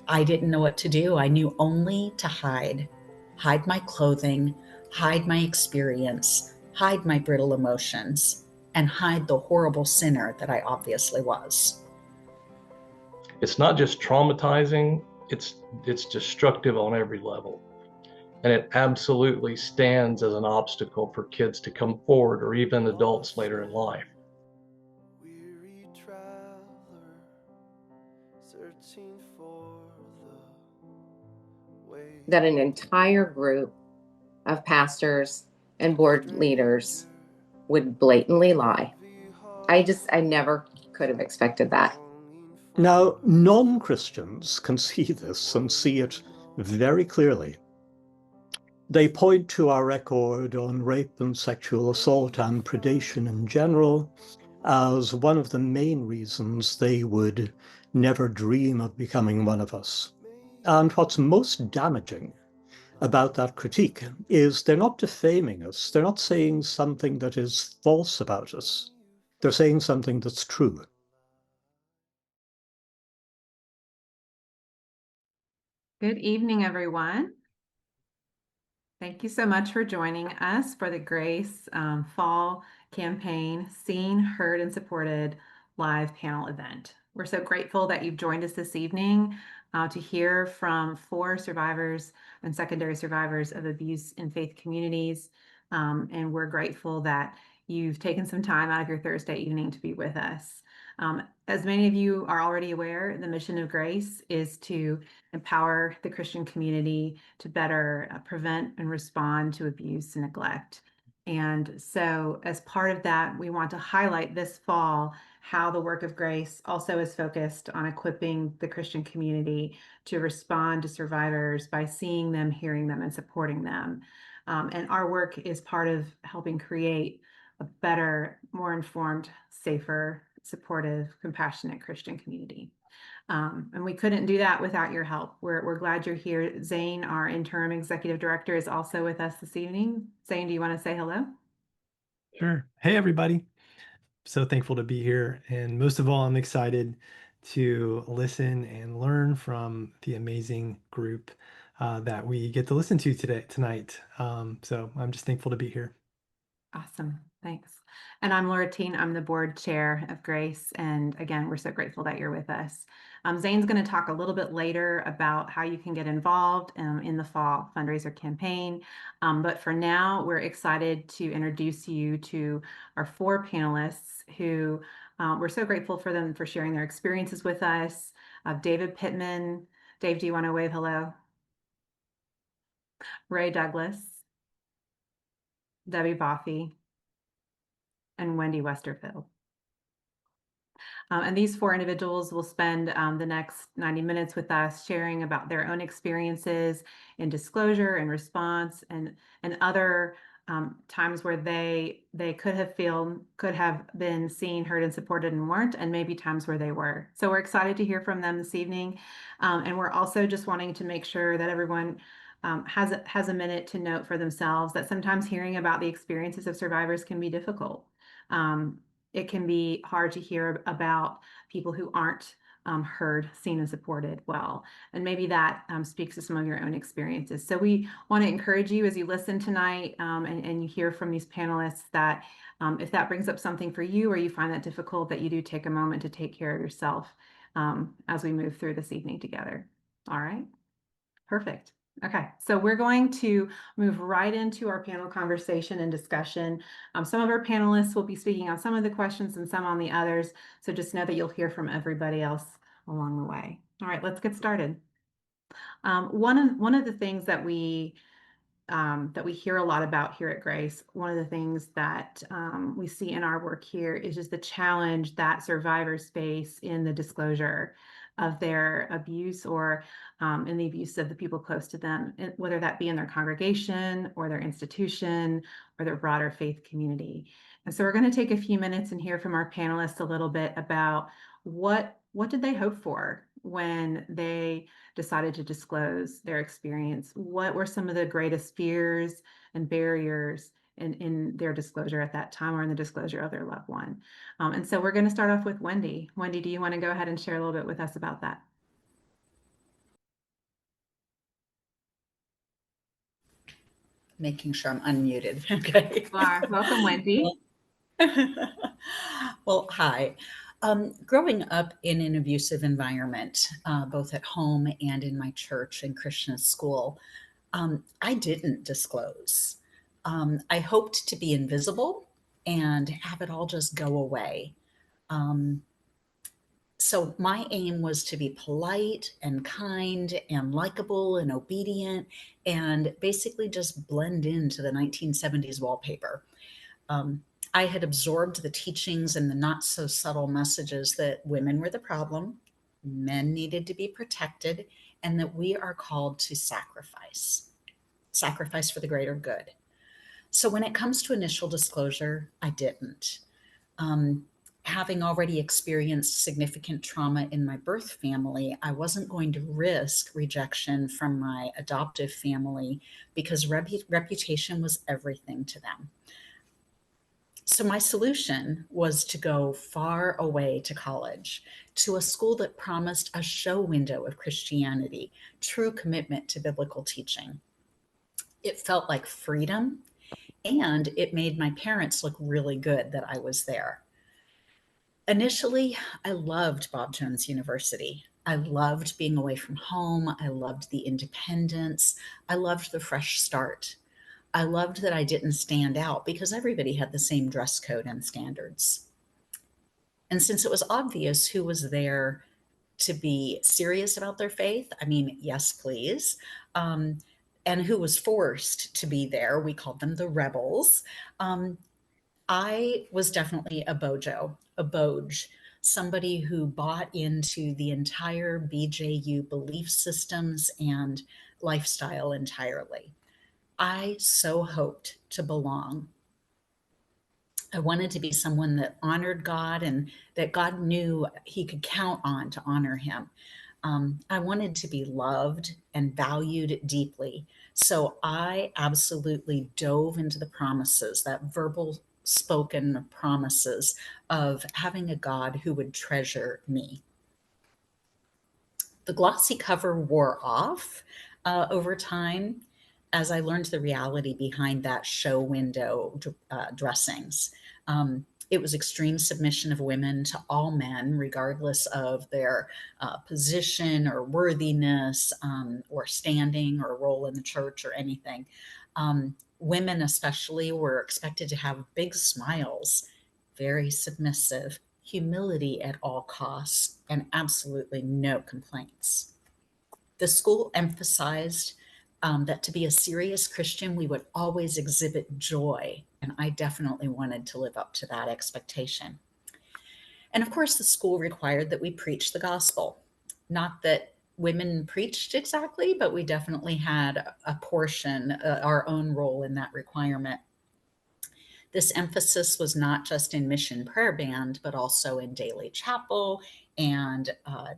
I didn't know what to do. I knew only to hide my clothing, hide my experience, hide my brittle emotions, and hide the horrible sinner that I obviously was. It's not just traumatizing, it's destructive on every level. And it absolutely stands as an obstacle for kids to come forward, or even adults later in life. Weary traveler, searching for the way. That an entire group of pastors and board leaders would blatantly lie. I never could have expected that. Now, non-Christians can see this and see it very clearly. They point to our record on rape and sexual assault and predation in general as one of the main reasons they would never dream of becoming one of us. And what's most damaging about that critique is they're not defaming us. They're not saying something that is false about us. They're saying something that's true. Good evening, everyone. Thank you so much for joining us for the Grace Fall Campaign Seen, Heard, and Supported live panel event. We're so grateful that you've joined us this evening to hear from 4 survivors and secondary survivors of abuse in faith communities. And we're grateful that you've taken some time out of your Thursday evening to be with us. As many of you are already aware, the mission of Grace is to empower the Christian community to better prevent and respond to abuse and neglect. And so as part of that, we want to highlight this fall how the work of Grace also is focused on equipping the Christian community to respond to survivors by seeing them, hearing them, and supporting them. And our work is part of helping create a better, more informed, safer, supportive, compassionate Christian community. And we couldn't do that without your help. We're glad you're here. Zane, our interim executive director, is also with us this evening. Zane, do you want to say hello? Sure. Hey, everybody. So thankful to be here. And most of all, I'm excited to listen and learn from the amazing group that we get to listen to tonight. So I'm just thankful to be here. Awesome. Thanks. And I'm Laura Teen. I'm the board chair of Grace. And again, we're so grateful that you're with us. Zane's going to talk a little bit later about how you can get involved in the fall fundraiser campaign. But for now, we're excited to introduce you to our 4 panelists who we're so grateful for them for sharing their experiences with us. David Pittman. Dave, do you want to wave hello? Ray Douglas, Debbie Boffey, and Wendy Westerfield. And these 4 individuals will spend the next 90 minutes with us sharing about their own experiences in disclosure and response and other times where they could have been seen, heard, and supported and weren't, and maybe times where they were. So we're excited to hear from them this evening. And we're also just wanting to make sure that everyone has a minute to note for themselves that sometimes hearing about the experiences of survivors can be difficult. It can be hard to hear about people who aren't heard, seen, and supported well. And maybe that speaks to some of your own experiences. So we want to encourage you as you listen tonight and you hear from these panelists that if that brings up something for you or you find that difficult, that you do take a moment to take care of yourself as we move through this evening together. All right, perfect. Okay, so we're going to move right into our panel conversation and discussion. Some of our panelists will be speaking on some of the questions and some on the others. So just know that you'll hear from everybody else along the way. All right, let's get started. One of the things that we hear a lot about here at Grace, one of the things that we see in our work here is just the challenge that survivors face in the disclosure of their abuse or in the abuse of the people close to them, whether that be in their congregation or their institution or their broader faith community. And so we're going to take a few minutes and hear from our panelists a little bit about what did they hope for when they decided to disclose their experience? What were some of the greatest fears and barriers in their disclosure at that time or in the disclosure of their loved one? And so we're going to start off with Wendy. Wendy, do you want to go ahead and share a little bit with us about that? making sure I'm unmuted. Okay. Welcome, Wendy. Well, hi. Growing up in an abusive environment, both at home and in my church and Christian school, I didn't disclose. I hoped to be invisible and have it all just go away. So my aim was to be polite and kind and likable and obedient and basically just blend into the 1970s wallpaper. I had absorbed the teachings and the not so subtle messages that women were the problem, men needed to be protected, and that we are called to sacrifice for the greater good. So when it comes to initial disclosure, I didn't. Having already experienced significant trauma in my birth family, I wasn't going to risk rejection from my adoptive family because reputation was everything to them. So my solution was to go far away to college, to a school that promised a show window of Christianity, true commitment to biblical teaching. It felt like freedom, and it made my parents look really good that I was there. Initially, I loved Bob Jones University. I loved being away from home. I loved the independence. I loved the fresh start. I loved that I didn't stand out because everybody had the same dress code and standards. And since it was obvious who was there to be serious about their faith, I mean, yes, please, and who was forced to be there, we called them the rebels, I was definitely a Boj, somebody who bought into the entire BJU belief systems and lifestyle entirely. I so hoped to belong. I wanted to be someone that honored God and that God knew he could count on to honor him. I wanted to be loved and valued deeply. So I absolutely dove into the promises, that verbal spoken promises of having a God who would treasure me. The glossy cover wore off over time as I learned the reality behind that show window dressings. It was extreme submission of women to all men, regardless of their position or worthiness or standing or role in the church or anything. Women especially were expected to have big smiles, very submissive, humility at all costs, and absolutely no complaints. The school emphasized that to be a serious Christian, we would always exhibit joy. And I definitely wanted to live up to that expectation. And of course, the school required that we preach the gospel. Not that women preached exactly, but we definitely had a portion, our own role in that requirement. This emphasis was not just in mission prayer band, but also in daily chapel and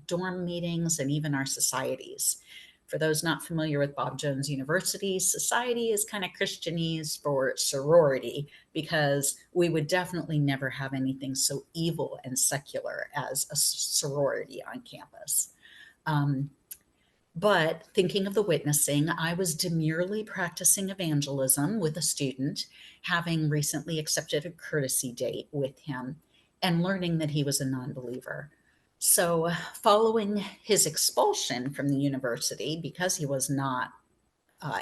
dorm meetings and even our societies. For those not familiar with Bob Jones University, society is kind of Christianese for sorority because we would definitely never have anything so evil and secular as a sorority on campus. But thinking of the witnessing, I was demurely practicing evangelism with a student, having recently accepted a courtesy date with him and learning that he was a non-believer. So following his expulsion from the university, because he was not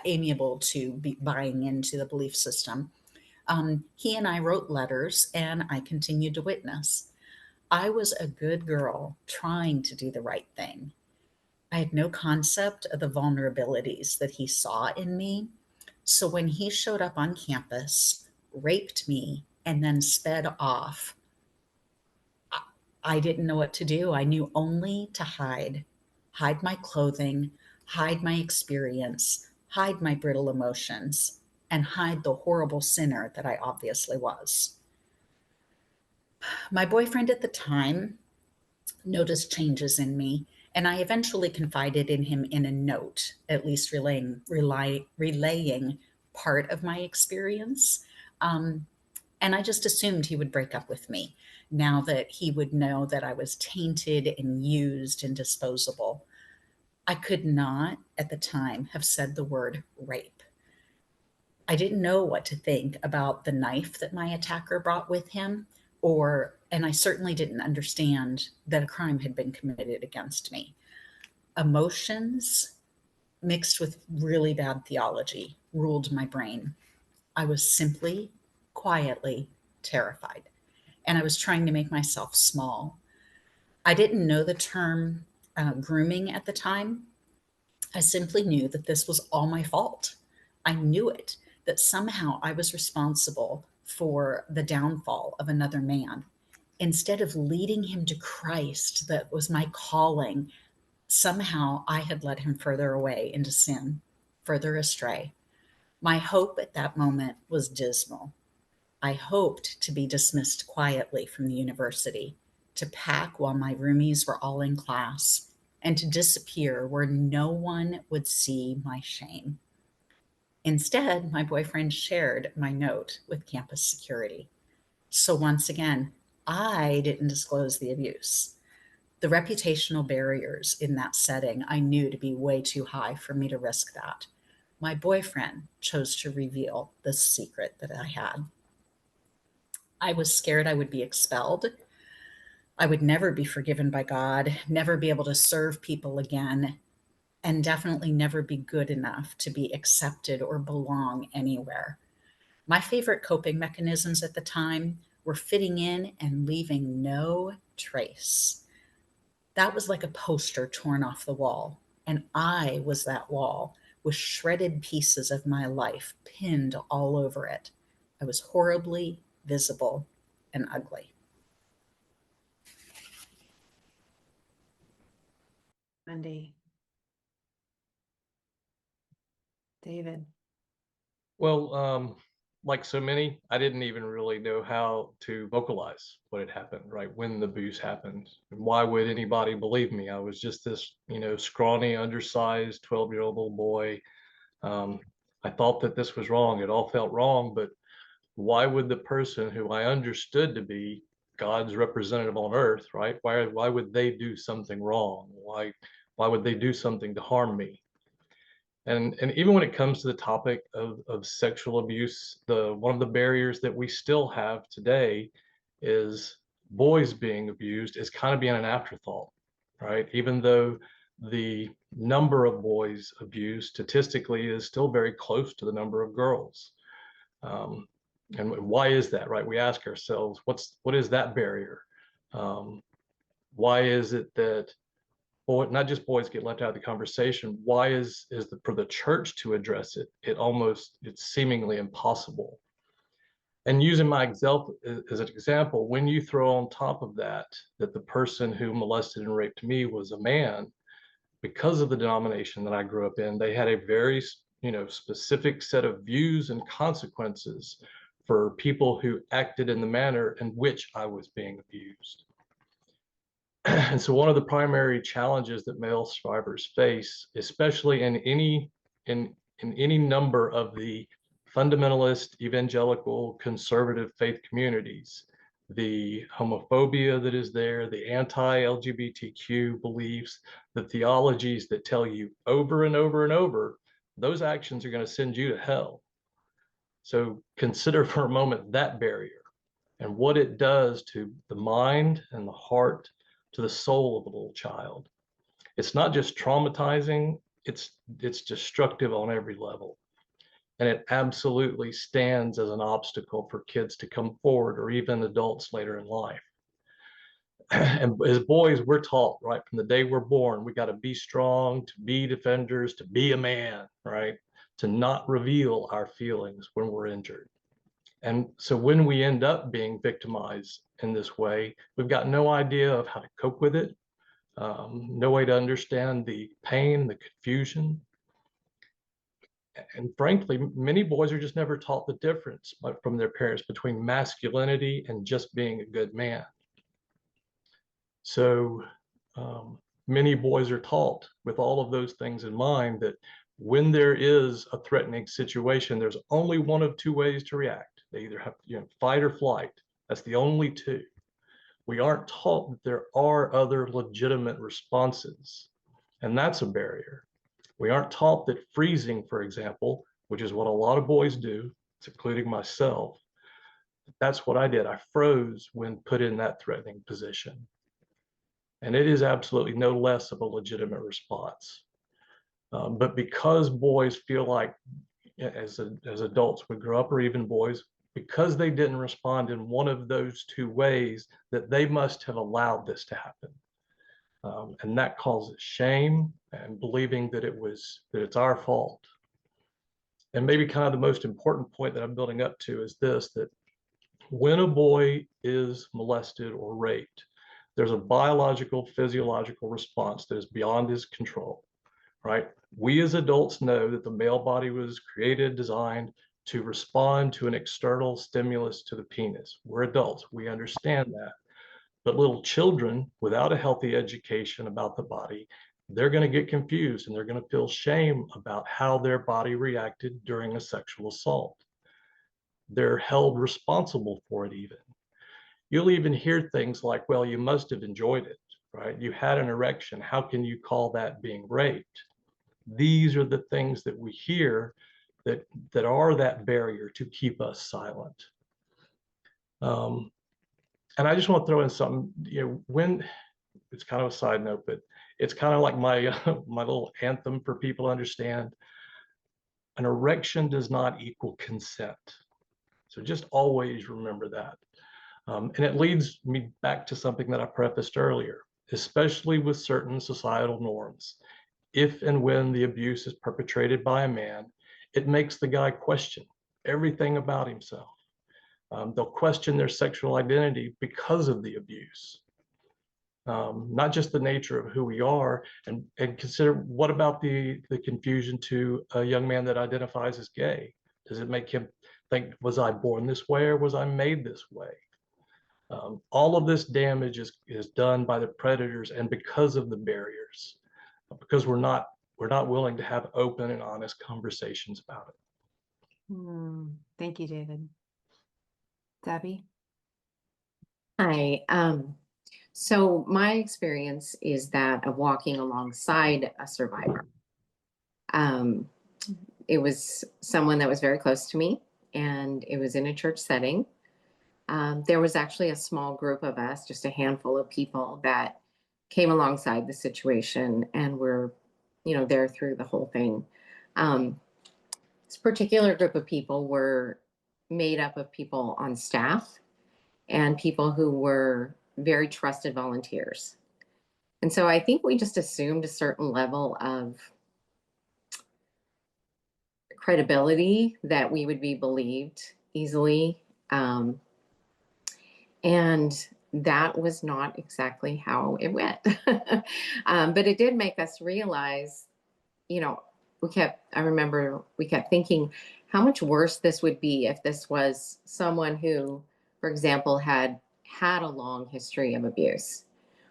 amiable to be buying into the belief system, he and I wrote letters and I continued to witness. I was a good girl trying to do the right thing. I had no concept of the vulnerabilities that he saw in me. So when he showed up on campus, raped me, and then sped off, I didn't know what to do. I knew only to hide my clothing, hide my experience, hide my brittle emotions, and hide the horrible sinner that I obviously was. My boyfriend at the time noticed changes in me, and I eventually confided in him in a note, at least relaying part of my experience. And I just assumed he would break up with me now that he would know that I was tainted and used and disposable. I could not at the time have said the word rape. I didn't know what to think about the knife that my attacker brought with him, and I certainly didn't understand that a crime had been committed against me. Emotions mixed with really bad theology ruled my brain. I was simply, quietly terrified, and I was trying to make myself small. I didn't know the term grooming at the time. I simply knew that this was all my fault. I knew it, that somehow I was responsible for the downfall of another man. Instead of leading him to Christ, that was my calling, somehow I had led him further away into sin, further astray. My hope at that moment was dismal. I hoped to be dismissed quietly from the university, to pack while my roomies were all in class, and to disappear where no one would see my shame. Instead, my boyfriend shared my note with campus security. So once again, I didn't disclose the abuse. The reputational barriers in that setting I knew to be way too high for me to risk that. My boyfriend chose to reveal the secret that I had. I was scared I would be expelled. I would never be forgiven by God, never be able to serve people again, and definitely never be good enough to be accepted or belong anywhere. My favorite coping mechanisms at the time were fitting in and leaving no trace. That was like a poster torn off the wall, and I was that wall with shredded pieces of my life pinned all over it. I was horribly visible and ugly. Wendy. David. Well, like so many, I didn't even really know how to vocalize what had happened, right? When the abuse happened. And why would anybody believe me? I was just this, scrawny, undersized 12-year-old little boy. I thought that this was wrong. It all felt wrong, but why would the person who I understood to be God's representative on earth, right? Why would they do something wrong? Why would they do something to harm me? And even when it comes to the topic of sexual abuse, one of the barriers that we still have today is boys being abused is kind of being an afterthought, right? Even though the number of boys abused statistically is still very close to the number of girls. And why is that, right? We ask ourselves, what is that barrier? Why is it that not just boys get left out of the conversation? Why is for the church to address it? It's seemingly impossible. And using my example as an example, when you throw on top of that the person who molested and raped me was a man, because of the denomination that I grew up in, they had a very specific set of views and consequences for people who acted in the manner in which I was being abused. And so one of the primary challenges that male survivors face, especially in any number of the fundamentalist, evangelical, conservative faith communities, the homophobia that is there, the anti-LGBTQ beliefs, the theologies that tell you over and over and over, those actions are going to send you to hell. So consider for a moment that barrier and what it does to the mind and the heart, to the soul of a little child. It's not just traumatizing, it's destructive on every level. And it absolutely stands as an obstacle for kids to come forward, or even adults later in life. And as boys, we're taught right from the day we're born, we got to be strong, to be defenders, to be a man, right? To not reveal our feelings when we're injured. And so when we end up being victimized in this way, we've got no idea of how to cope with it, no way to understand the pain, the confusion. And frankly, many boys are just never taught the difference from their parents between masculinity and just being a good man. So many boys are taught with all of those things in mind that when there is a threatening situation, there's only one of two ways to react. They either have fight or flight. That's the only two. We aren't taught that there are other legitimate responses, and that's a barrier. We aren't taught that freezing, for example, which is what a lot of boys do, including myself, that's what I did. I froze when put in that threatening position. And it is absolutely no less of a legitimate response. But because boys feel like, as adults would grow up, or even boys, because they didn't respond in one of those two ways, that they must have allowed this to happen. And that causes shame and believing that it's our fault. And maybe kind of the most important point that I'm building up to is this, that when a boy is molested or raped, there's a biological, physiological response that is beyond his control, right? We as adults know that the male body was created, designed to respond to an external stimulus to the penis. We're adults, we understand that. But little children without a healthy education about the body, they're going to get confused and they're going to feel shame about how their body reacted during a sexual assault. They're held responsible for it even. You'll even hear things like, well, you must have enjoyed it, right? You had an erection. How can you call that being raped? These are the things that we hear that are that barrier to keep us silent. And I just want to throw in something, when it's kind of a side note, but it's kind of like my my little anthem for people to understand. An erection does not equal consent. So just always remember that. And it leads me back to something that I prefaced earlier, especially with certain societal norms. If and when the abuse is perpetrated by a man, it makes the guy question everything about himself. They'll question their sexual identity because of the abuse. Not just the nature of who we are, and consider, what about the confusion to a young man that identifies as gay? Does it make him think, was I born this way or was I made this way? All of this damage is done by the predators, and because of the barriers, because we're not willing to have open and honest conversations about it. Thank you, David. Debbie? Hi. So my experience is that of walking alongside a survivor. It was someone that was very close to me, and it was in a church setting. There was actually a small group of us, just a handful of people that came alongside the situation and were, there through the whole thing. This particular group of people were made up of people on staff and people who were very trusted volunteers. And so I think we just assumed a certain level of credibility that we would be believed easily. And that was not exactly how it went. But it did make us realize, I remember we kept thinking how much worse this would be if this was someone who, for example, had a long history of abuse,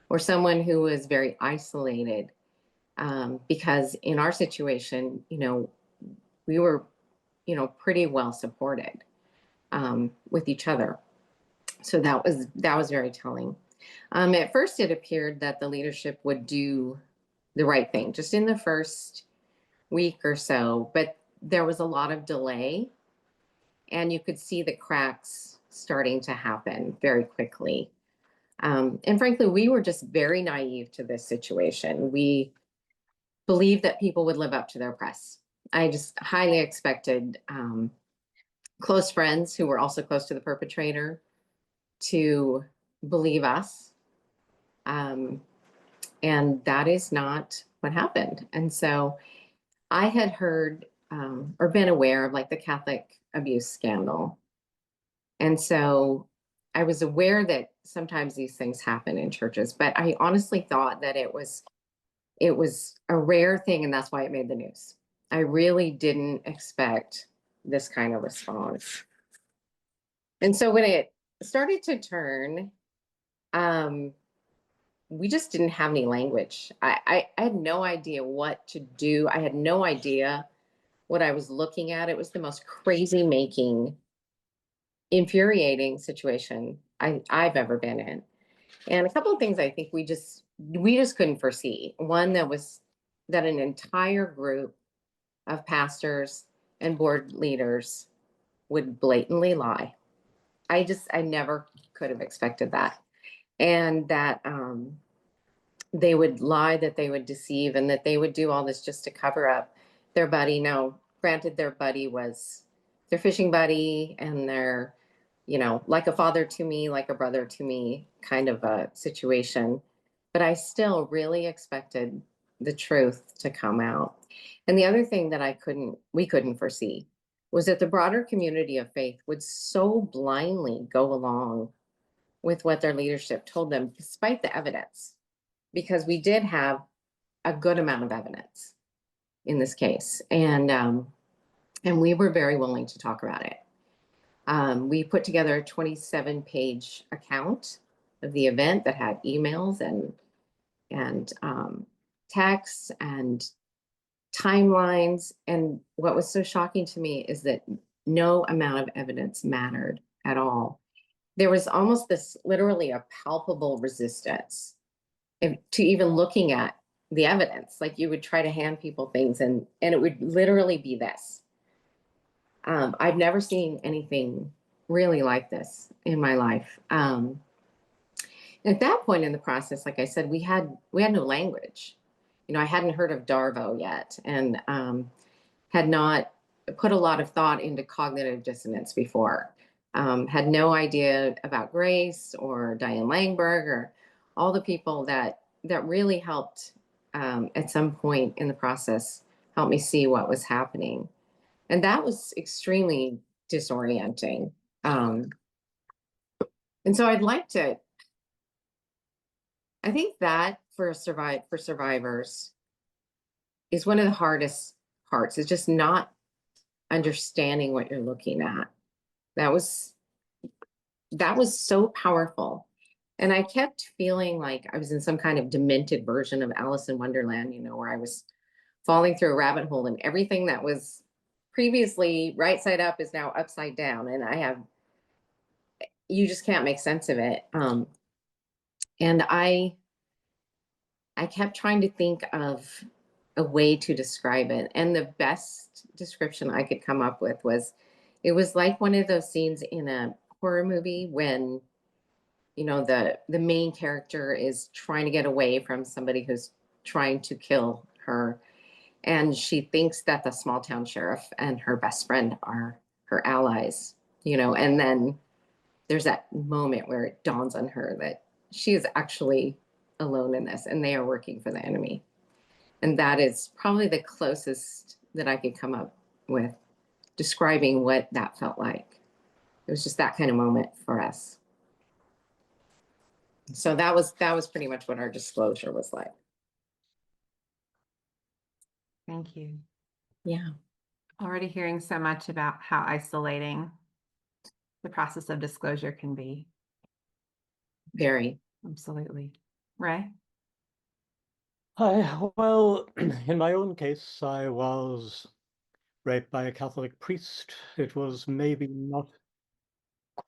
or someone who was very isolated. Because in our situation, we were, pretty well supported with each other. So that was very telling. At first, it appeared that the leadership would do the right thing just in the first week or so, but there was a lot of delay, and you could see the cracks starting to happen very quickly. And frankly, we were just very naive to this situation. We believed that people would live up to their press. I just highly expected close friends who were also close to the perpetrator to believe us. And that is not what happened. And so I had heard or been aware of the Catholic abuse scandal. And so I was aware that sometimes these things happen in churches, but I honestly thought that it was a rare thing, and that's why it made the news. I really didn't expect this kind of response. And so when it started to turn, we just didn't have any language. I had no idea what to do. I had no idea what I was looking at. It was the most crazy making, infuriating situation I've ever been in. And a couple of things I think we just couldn't foresee. One, that an entire group of pastors and board leaders would blatantly lie. I never could have expected that. And that they would lie, that they would deceive, and that they would do all this just to cover up their buddy. Now, granted, their buddy was their fishing buddy, and they're, you know, like a father to me, like a brother to me kind of a situation. But I still really expected the truth to come out. And the other thing that we couldn't foresee was that the broader community of faith would so blindly go along with what their leadership told them, despite the evidence, because we did have a good amount of evidence in this case. And we were very willing to talk about it. We put together a 27-page account of the event that had emails and texts and timelines. And what was so shocking to me is that no amount of evidence mattered at all. There was almost literally a palpable resistance to even looking at the evidence. Like, you would try to hand people things and it would literally be this. I've never seen anything really like this in my life. At that point in the process, like I said, we had no language. You know, I hadn't heard of Darvo yet, and had not put a lot of thought into cognitive dissonance before. Had no idea about Grace or Diane Langberg or all the people that really helped at some point in the process help me see what was happening. And that was extremely disorienting. And so I think that for survivors is one of the hardest parts, is just not understanding what you're looking at. That was so powerful. And I kept feeling like I was in some kind of demented version of Alice in Wonderland, you know, where I was falling through a rabbit hole and everything that was previously right side up is now upside down. And you just can't make sense of it. And I kept trying to think of a way to describe it. And the best description I could come up with was, it was like one of those scenes in a horror movie when, you know, the main character is trying to get away from somebody who's trying to kill her. And she thinks that the small town sheriff and her best friend are her allies, you know, and then there's that moment where it dawns on her that she is actually alone in this and they are working for the enemy. And that is probably the closest that I could come up with describing what that felt like. It was just that kind of moment for us. So that was pretty much what our disclosure was like. Thank you. Yeah. Already hearing so much about how isolating the process of disclosure can be. Very. Absolutely. Ray? Well, in my own case, I was raped by a Catholic priest. It was maybe not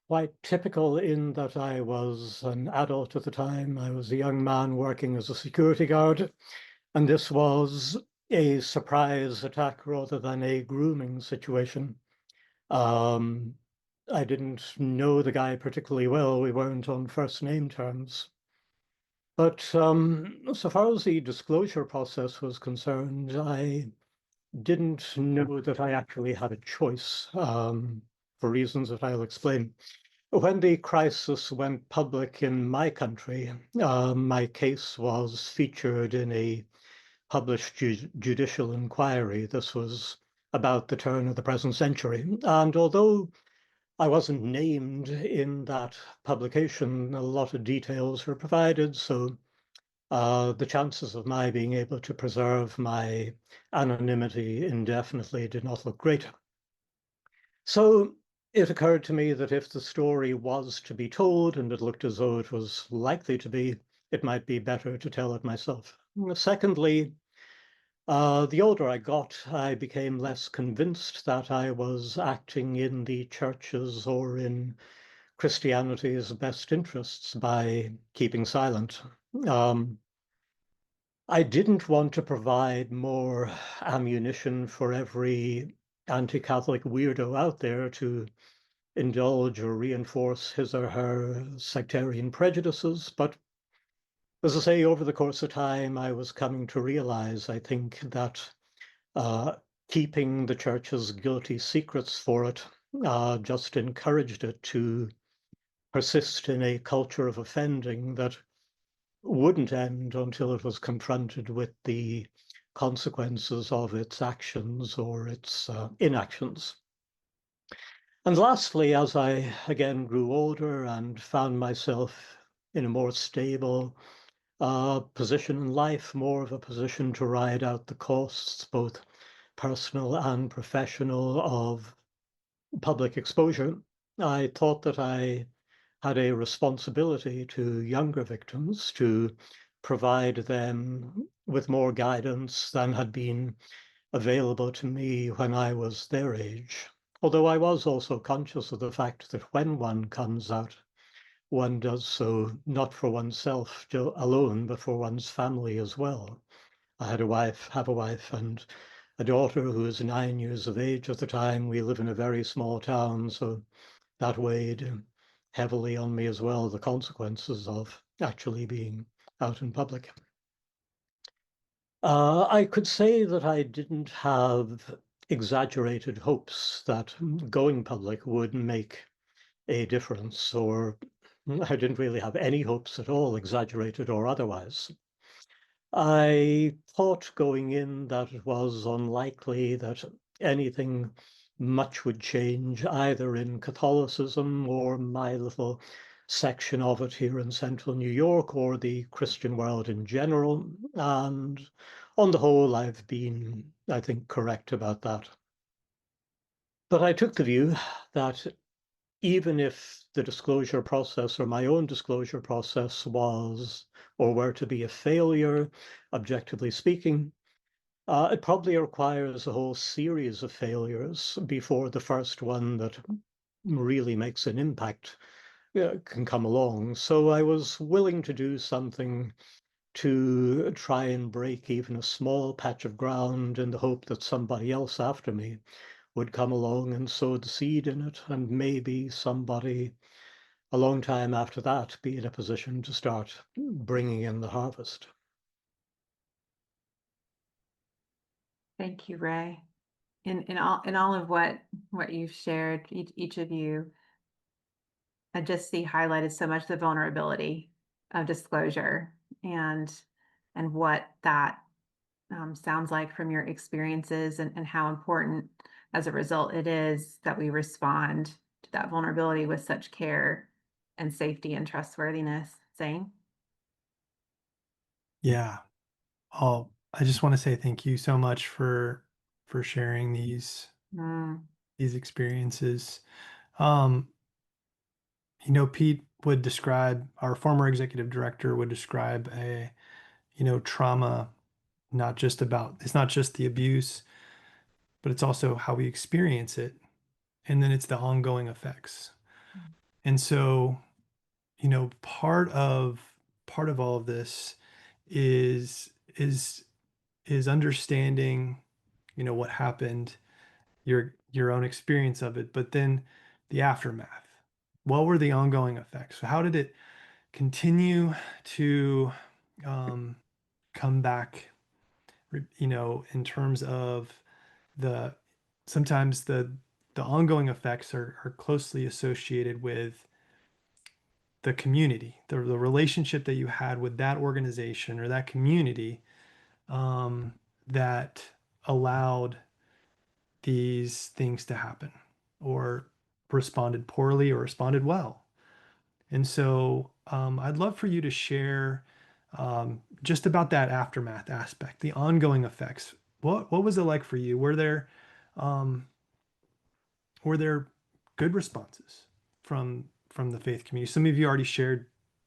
quite typical in that I was an adult at the time. I was a young man working as a security guard, and this was a surprise attack rather than a grooming situation. I didn't know the guy particularly well. We weren't on first name terms. But so far as the disclosure process was concerned, I didn't know that I actually had a choice, for reasons that I'll explain. When the crisis went public in my country, my case was featured in a published judicial inquiry. This was about the turn of the present century. And although I wasn't named in that publication, a lot of details were provided, so the chances of my being able to preserve my anonymity indefinitely did not look great. So it occurred to me that if the story was to be told, and it looked as though it was likely to be, it might be better to tell it myself. Secondly, the older I got, I became less convinced that I was acting in the church's or in Christianity's best interests by keeping silent. I didn't want to provide more ammunition for every anti-Catholic weirdo out there to indulge or reinforce his or her sectarian prejudices. But as I say, over the course of time, I was coming to realize, I think, that keeping the church's guilty secrets for it just encouraged it to persist in a culture of offending that wouldn't end until it was confronted with the consequences of its actions or its inactions. And lastly, as I again grew older and found myself in a more stable position in life, more of a position to ride out the costs, both personal and professional, of public exposure, I thought that I had a responsibility to younger victims to provide them with more guidance than had been available to me when I was their age. Although I was also conscious of the fact that when one comes out, one does so not for oneself alone, but for one's family as well. I have a wife, and a daughter who is 9 years of age at the time. We live in a very small town, so that weighed heavily on me as well, the consequences of actually being out in public. I could say that I didn't have exaggerated hopes that going public would make a difference, or I didn't really have any hopes at all, exaggerated or otherwise. I thought going in that it was unlikely that anything much would change either in Catholicism or my little section of it here in central New York or the Christian world in general. And on the whole, I've been, I think, correct about that. But I took the view that even if the disclosure process or my own disclosure process was or were to be a failure, objectively speaking, it probably requires a whole series of failures before the first one that really makes an impact can come along. So I was willing to do something to try and break even a small patch of ground in the hope that somebody else after me would come along and sow the seed in it, and maybe somebody a long time after that be in a position to start bringing in the harvest. Thank you, Ray. In all of what you've shared, each of you, I just see highlighted so much the vulnerability of disclosure and what that sounds like from your experiences, and how important as a result it is that we respond to that vulnerability with such care and safety and trustworthiness. Zane? Yeah. Oh, I just want to say thank you so much for sharing these Mm, experiences. Pete would describe, our former executive director would describe a, trauma, it's not just the abuse, but it's also how we experience it. And then it's the ongoing effects. And so, part of all of this is understanding, what happened, your own experience of it, but then the aftermath. What were the ongoing effects? So how did it continue to come back, in terms of the sometimes the ongoing effects are closely associated with the community, the relationship that you had with that organization or that community, that allowed these things to happen, or responded poorly or responded well. And so I'd love for you to share just about that aftermath aspect, the ongoing effects. What was it like for you? Um, were there good responses from the faith community? Some of you already shared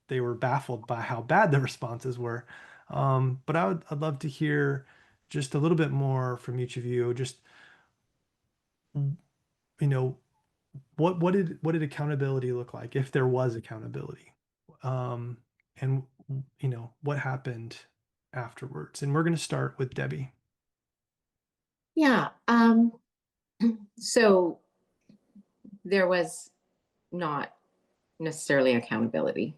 they were baffled by how bad the responses were. But I'd love to hear just a little bit more from each of you. Just, you know, what did accountability look like, if there was accountability? Um, and what happened afterwards? And we're going to start with Debbie. Yeah. So there was not necessarily accountability.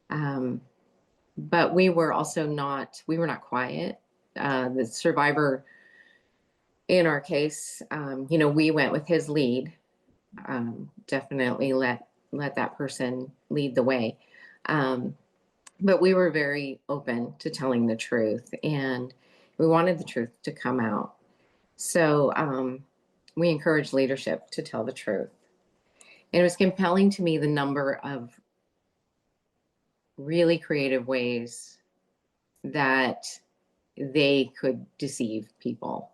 But we were not quiet. The survivor, in our case, we went with his lead. Definitely let that person lead the way. But we were very open to telling the truth, and we wanted the truth to come out. So we encouraged leadership to tell the truth. And it was compelling to me the number of really creative ways that they could deceive people.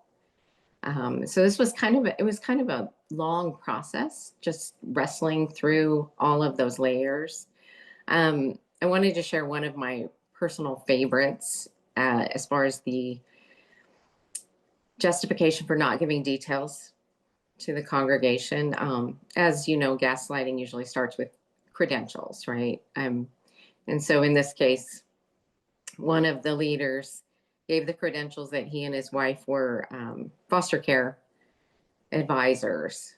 So this was kind of a long process, just wrestling through all of those layers. I wanted to share one of my personal favorites as far as the justification for not giving details to the congregation. As you know, gaslighting usually starts with credentials, right? And so in this case, one of the leaders gave the credentials that he and his wife were foster care advisors,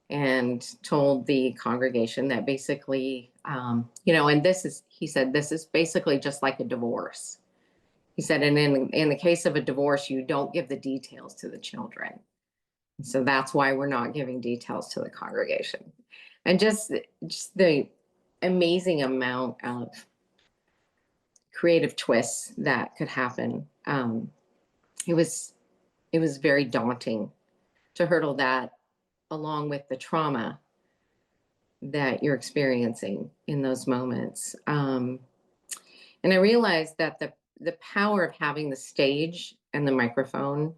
and told the congregation that basically, and he said, this is basically just like a divorce. He said, and in the case of a divorce, you don't give the details to the children. So that's why we're not giving details to the congregation. And just the amazing amount of creative twists that could happen. It was very daunting to hurdle that along with the trauma that you're experiencing in those moments. And I realized that the power of having the stage and the microphone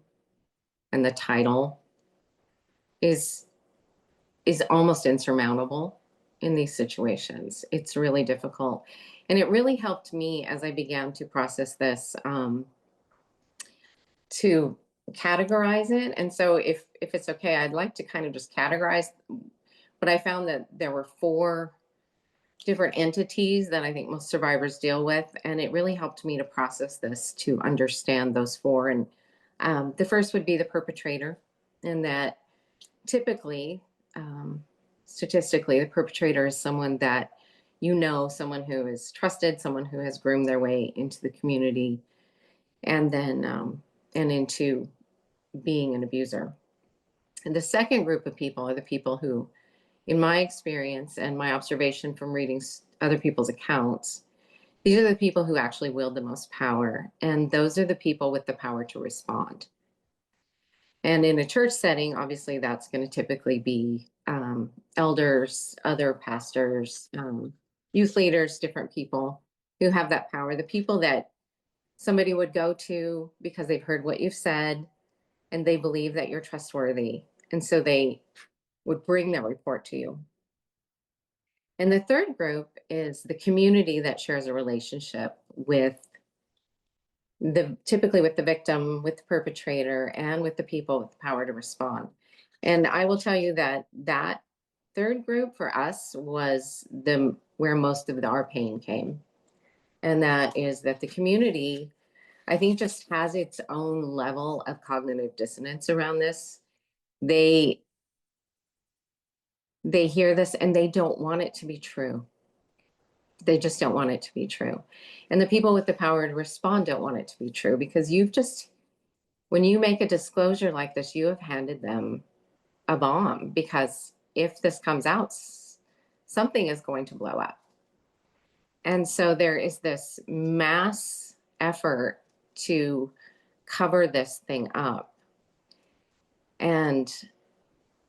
and the title is almost insurmountable in these situations. It's really difficult. And it really helped me as I began to process this, to categorize it. And so if it's okay, I'd like to kind of just categorize. But I found that there were 4 different entities that I think most survivors deal with. And it really helped me to process this, to understand those 4. And the first would be the perpetrator. And that typically, statistically, the perpetrator is someone that someone who is trusted, someone who has groomed their way into the community, and then and into being an abuser. And the second group of people are the people who, in my experience and my observation from reading other people's accounts, these are the people who actually wield the most power. And those are the people with the power to respond. And in a church setting, obviously, that's going to typically be elders, other pastors, youth leaders, different people who have that power. The people that somebody would go to because they've heard what you've said and they believe that you're trustworthy. And so they would bring that report to you. And the third group is the community that shares a relationship with typically with the victim, with the perpetrator, and with the people with the power to respond. And I will tell you that third group for us was where most of our pain came. And that is that the community, I think, just has its own level of cognitive dissonance around this. They hear this and they don't want it to be true. They just don't want it to be true. And the people with the power to respond don't want it to be true, because when you make a disclosure like this, you have handed them a bomb, because if this comes out, something is going to blow up. And so there is this mass effort to cover this thing up. And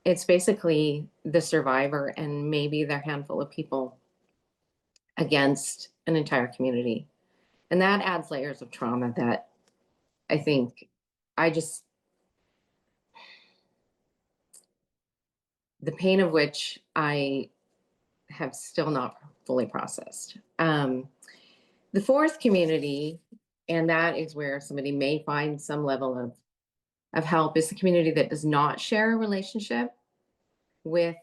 it's basically the survivor and maybe their handful of people against an entire community. And that adds layers of trauma that I think the pain of which I have still not fully processed. The fourth community, and that is where somebody may find some level of help, is the community that does not share a relationship with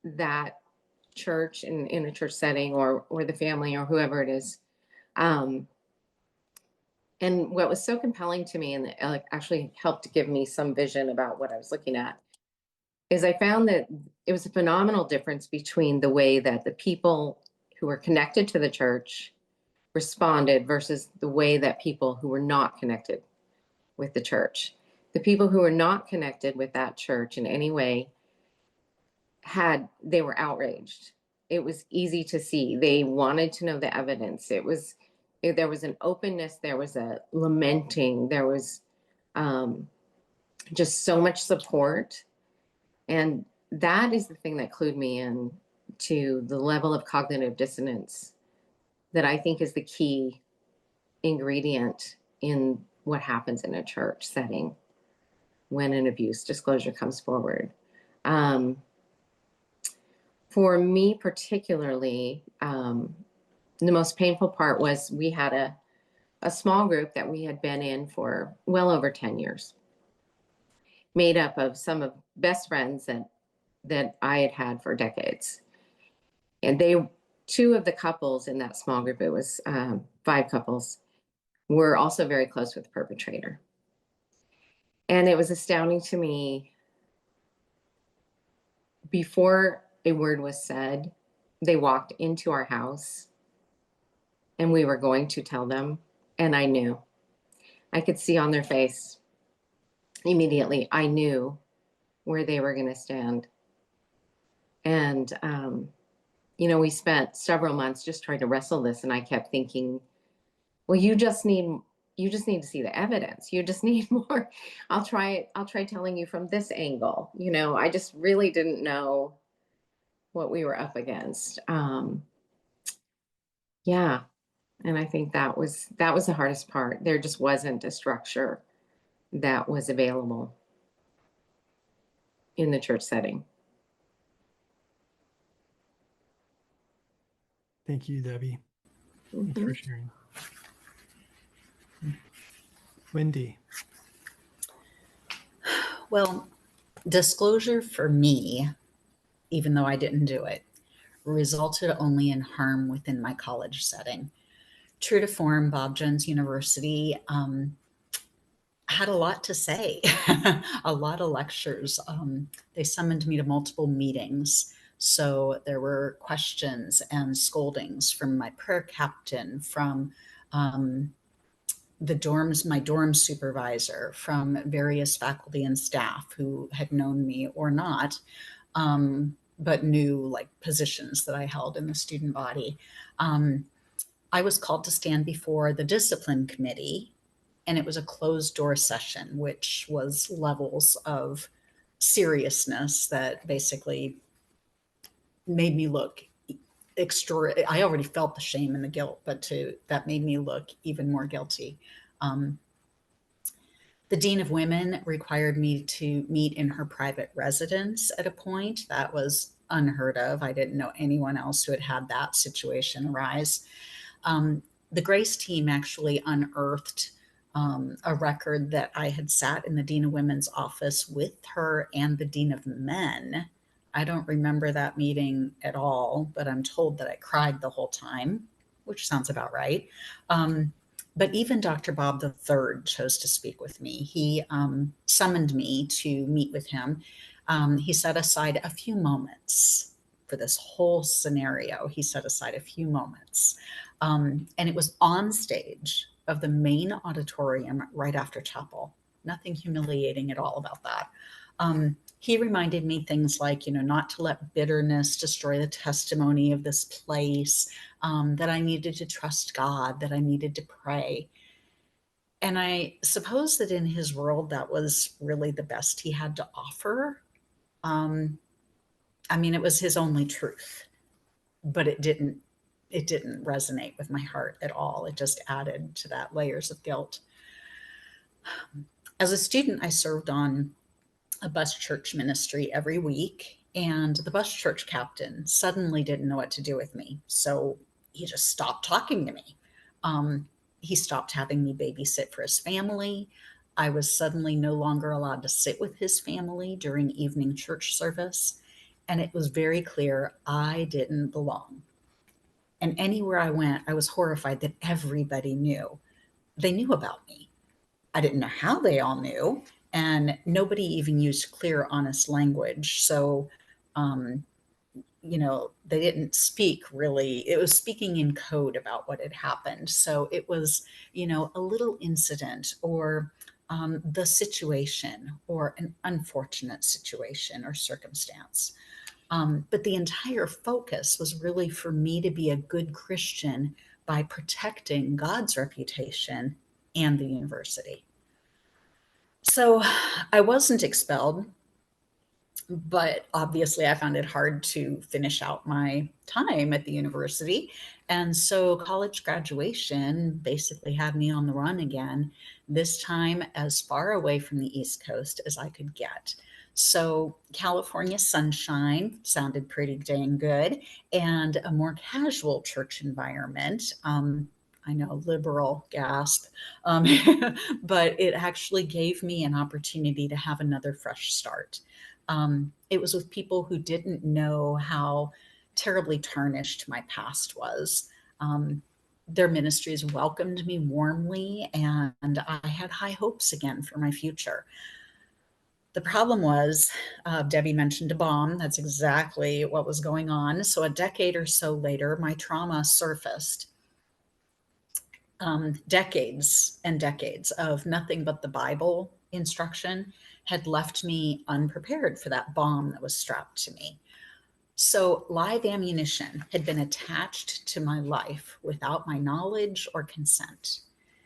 that church in a church setting, or the family, or whoever it is. And what was so compelling to me, and actually helped to give me some vision about what I was looking at, is I found that it was a phenomenal difference between the way that the people who were connected to the church responded versus the way that people who were not connected with the church. The people who were not connected with that church in any way they were outraged. It was easy to see. They wanted to know the evidence. There was an openness, there was a lamenting, there was just so much support. And that is the thing that clued me in to the level of cognitive dissonance that I think is the key ingredient in what happens in a church setting when an abuse disclosure comes forward. For me particularly, the most painful part was we had a small group that we had been in for well over 10 years, made up of some of best friends that I had had for decades. And two of the couples in that small group, it was 5 couples, were also very close with the perpetrator. And it was astounding to me, before a word was said, they walked into our house and we were going to tell them. And I knew. I could see on their face immediately, I knew where they were going to stand. And, we spent several months just trying to wrestle this. And I kept thinking, well, you just need to see the evidence. You just need more. I'll try telling you from this angle. I just really didn't know what we were up against. Yeah. And I think that was the hardest part. There just wasn't a structure that was available in the church setting. Thank you, Debbie. Thanks for sharing. Wendy. Well, disclosure for me, even though I didn't do it, resulted only in harm within my college setting. True to form, Bob Jones University had a lot to say, a lot of lectures. They summoned me to multiple meetings. So there were questions and scoldings from my prayer captain, from my dorm supervisor, from various faculty and staff who had known me or not, but knew positions that I held in the student body. I was called to stand before the discipline committee, and it was a closed door session, which was levels of seriousness that basically made me look extra. I already felt the shame and the guilt, but that made me look even more guilty. The Dean of Women required me to meet in her private residence at a point. That was unheard of. I didn't know anyone else who had had that situation arise. The Grace team actually unearthed a record that I had sat in the Dean of Women's office with her and the Dean of Men. I don't remember that meeting at all, but I'm told that I cried the whole time, which sounds about right. But even Dr. Bob III chose to speak with me. He summoned me to meet with him. He set aside a few moments for this whole scenario. He set aside a few moments. And it was on stage of the main auditorium right after chapel. Nothing humiliating at all about that. He reminded me things like, not to let bitterness destroy the testimony of this place, that I needed to trust God, that I needed to pray. And I suppose that in his world, that was really the best he had to offer. It was his only truth, but it didn't resonate with my heart at all. It just added to that layers of guilt. As a student, I served on a bus church ministry every week, and the bus church captain suddenly didn't know what to do with me. So he just stopped talking to me. He stopped having me babysit for his family. I was suddenly no longer allowed to sit with his family during evening church service. And it was very clear I didn't belong. And anywhere I went, I was horrified that everybody knew they knew about me. I didn't know how they all knew, and nobody even used clear, honest language. So, they didn't speak really. It was speaking in code about what had happened. So it was, a little incident or the situation or an unfortunate situation or circumstance. But the entire focus was really for me to be a good Christian by protecting God's reputation and the university. So I wasn't expelled, but obviously I found it hard to finish out my time at the university. And so college graduation basically had me on the run again, this time as far away from the East Coast as I could get. So California sunshine sounded pretty dang good, and a more casual church environment. I know, liberal, gasp. Um, but it actually gave me an opportunity to have another fresh start. It was with people who didn't know how terribly tarnished my past was. Their ministries welcomed me warmly, and I had high hopes again for my future. The problem was, Debbie mentioned a bomb. That's exactly what was going on. So a decade or so later, my trauma surfaced. Decades and decades of nothing but the Bible instruction had left me unprepared for that bomb that was strapped to me. So live ammunition had been attached to my life without my knowledge or consent.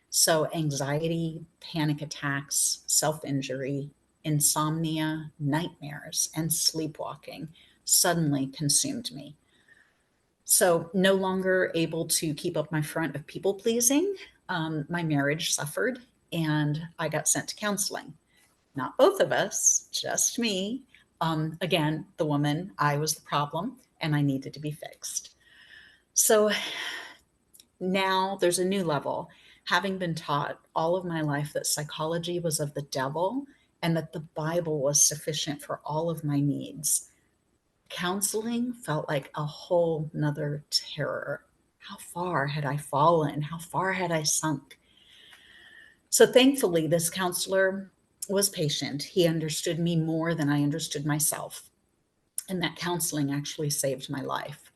So anxiety, panic attacks, self-injury, insomnia, nightmares, and sleepwalking suddenly consumed me. So no longer able to keep up my front of people pleasing, my marriage suffered and I got sent to counseling. Not both of us, just me. Again, the woman, I was the problem and I needed to be fixed. So now there's a new level. Having been taught all of my life that psychology was of the devil and that the Bible was sufficient for all of my needs, counseling felt like a whole nother terror. How far had I fallen? How far had I sunk? So thankfully, this counselor was patient. He understood me more than I understood myself. And that counseling actually saved my life.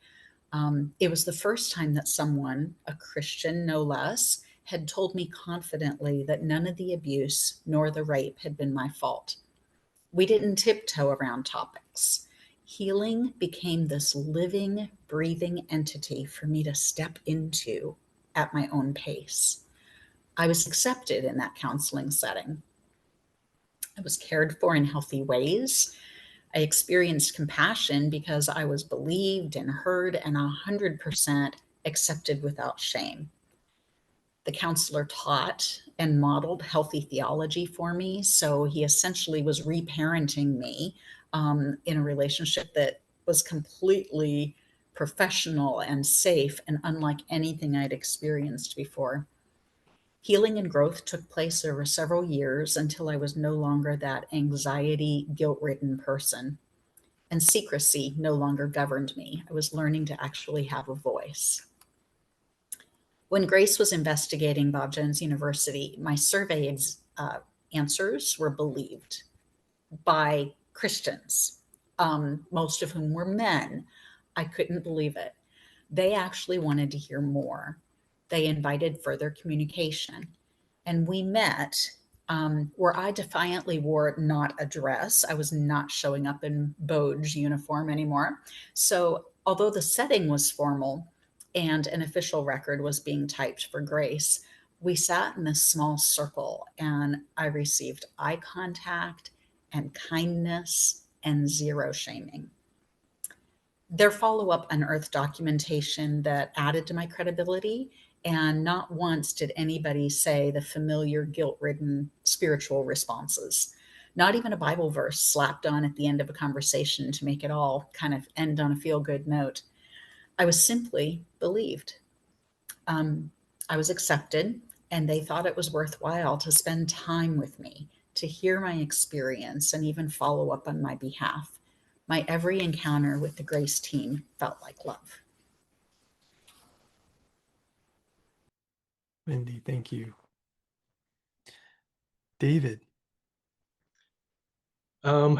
It was the first time that someone, a Christian no less, had told me confidently that none of the abuse nor the rape had been my fault. We didn't tiptoe around topics. Healing became this living, breathing entity for me to step into at my own pace. I was accepted in that counseling setting. I was cared for in healthy ways. I experienced compassion because I was believed and heard and 100% accepted without shame. The counselor taught and modeled healthy theology for me. So he essentially was reparenting me in a relationship that was completely professional and safe and unlike anything I'd experienced before. Healing and growth took place over several years until I was no longer that anxiety, guilt-ridden person. And secrecy no longer governed me. I was learning to actually have a voice. When Grace was investigating Bob Jones University, my survey answers were believed by Christians, most of whom were men. I couldn't believe it. They actually wanted to hear more. They invited further communication. And we met where I defiantly wore not a dress. I was not showing up in Boge uniform anymore. So although the setting was formal and an official record was being typed for Grace, we sat in this small circle and I received eye contact and kindness and zero shaming. Their follow-up unearthed documentation that added to my credibility, and not once did anybody say the familiar guilt-ridden spiritual responses. Not even a Bible verse slapped on at the end of a conversation to make it all kind of end on a feel-good note. I was simply believed. I was accepted, and they thought it was worthwhile to spend time with me, to hear my experience, and even follow up on my behalf. My every encounter with the Grace team felt like love. Wendy, thank you. David. So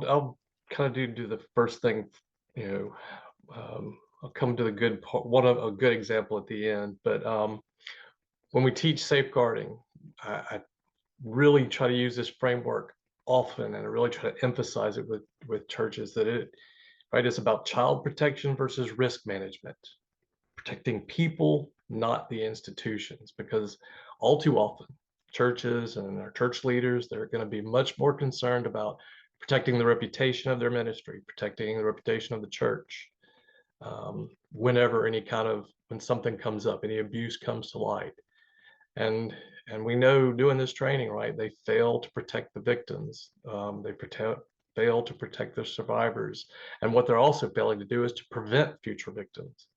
I'll kind of do the first thing, I'll come to the good part, a good example at the end. But when we teach safeguarding, I really try to use this framework often, and I really try to emphasize it with churches that it's about child protection versus risk management, protecting people, not the institutions, because all too often churches and our church leaders, they're going to be much more concerned about protecting the reputation of their ministry, protecting the reputation of the church. When something comes up, any abuse comes to light. And we know doing this training, right, they fail to protect the victims. They fail to protect the survivors. And what they're also failing to do is to prevent future victims.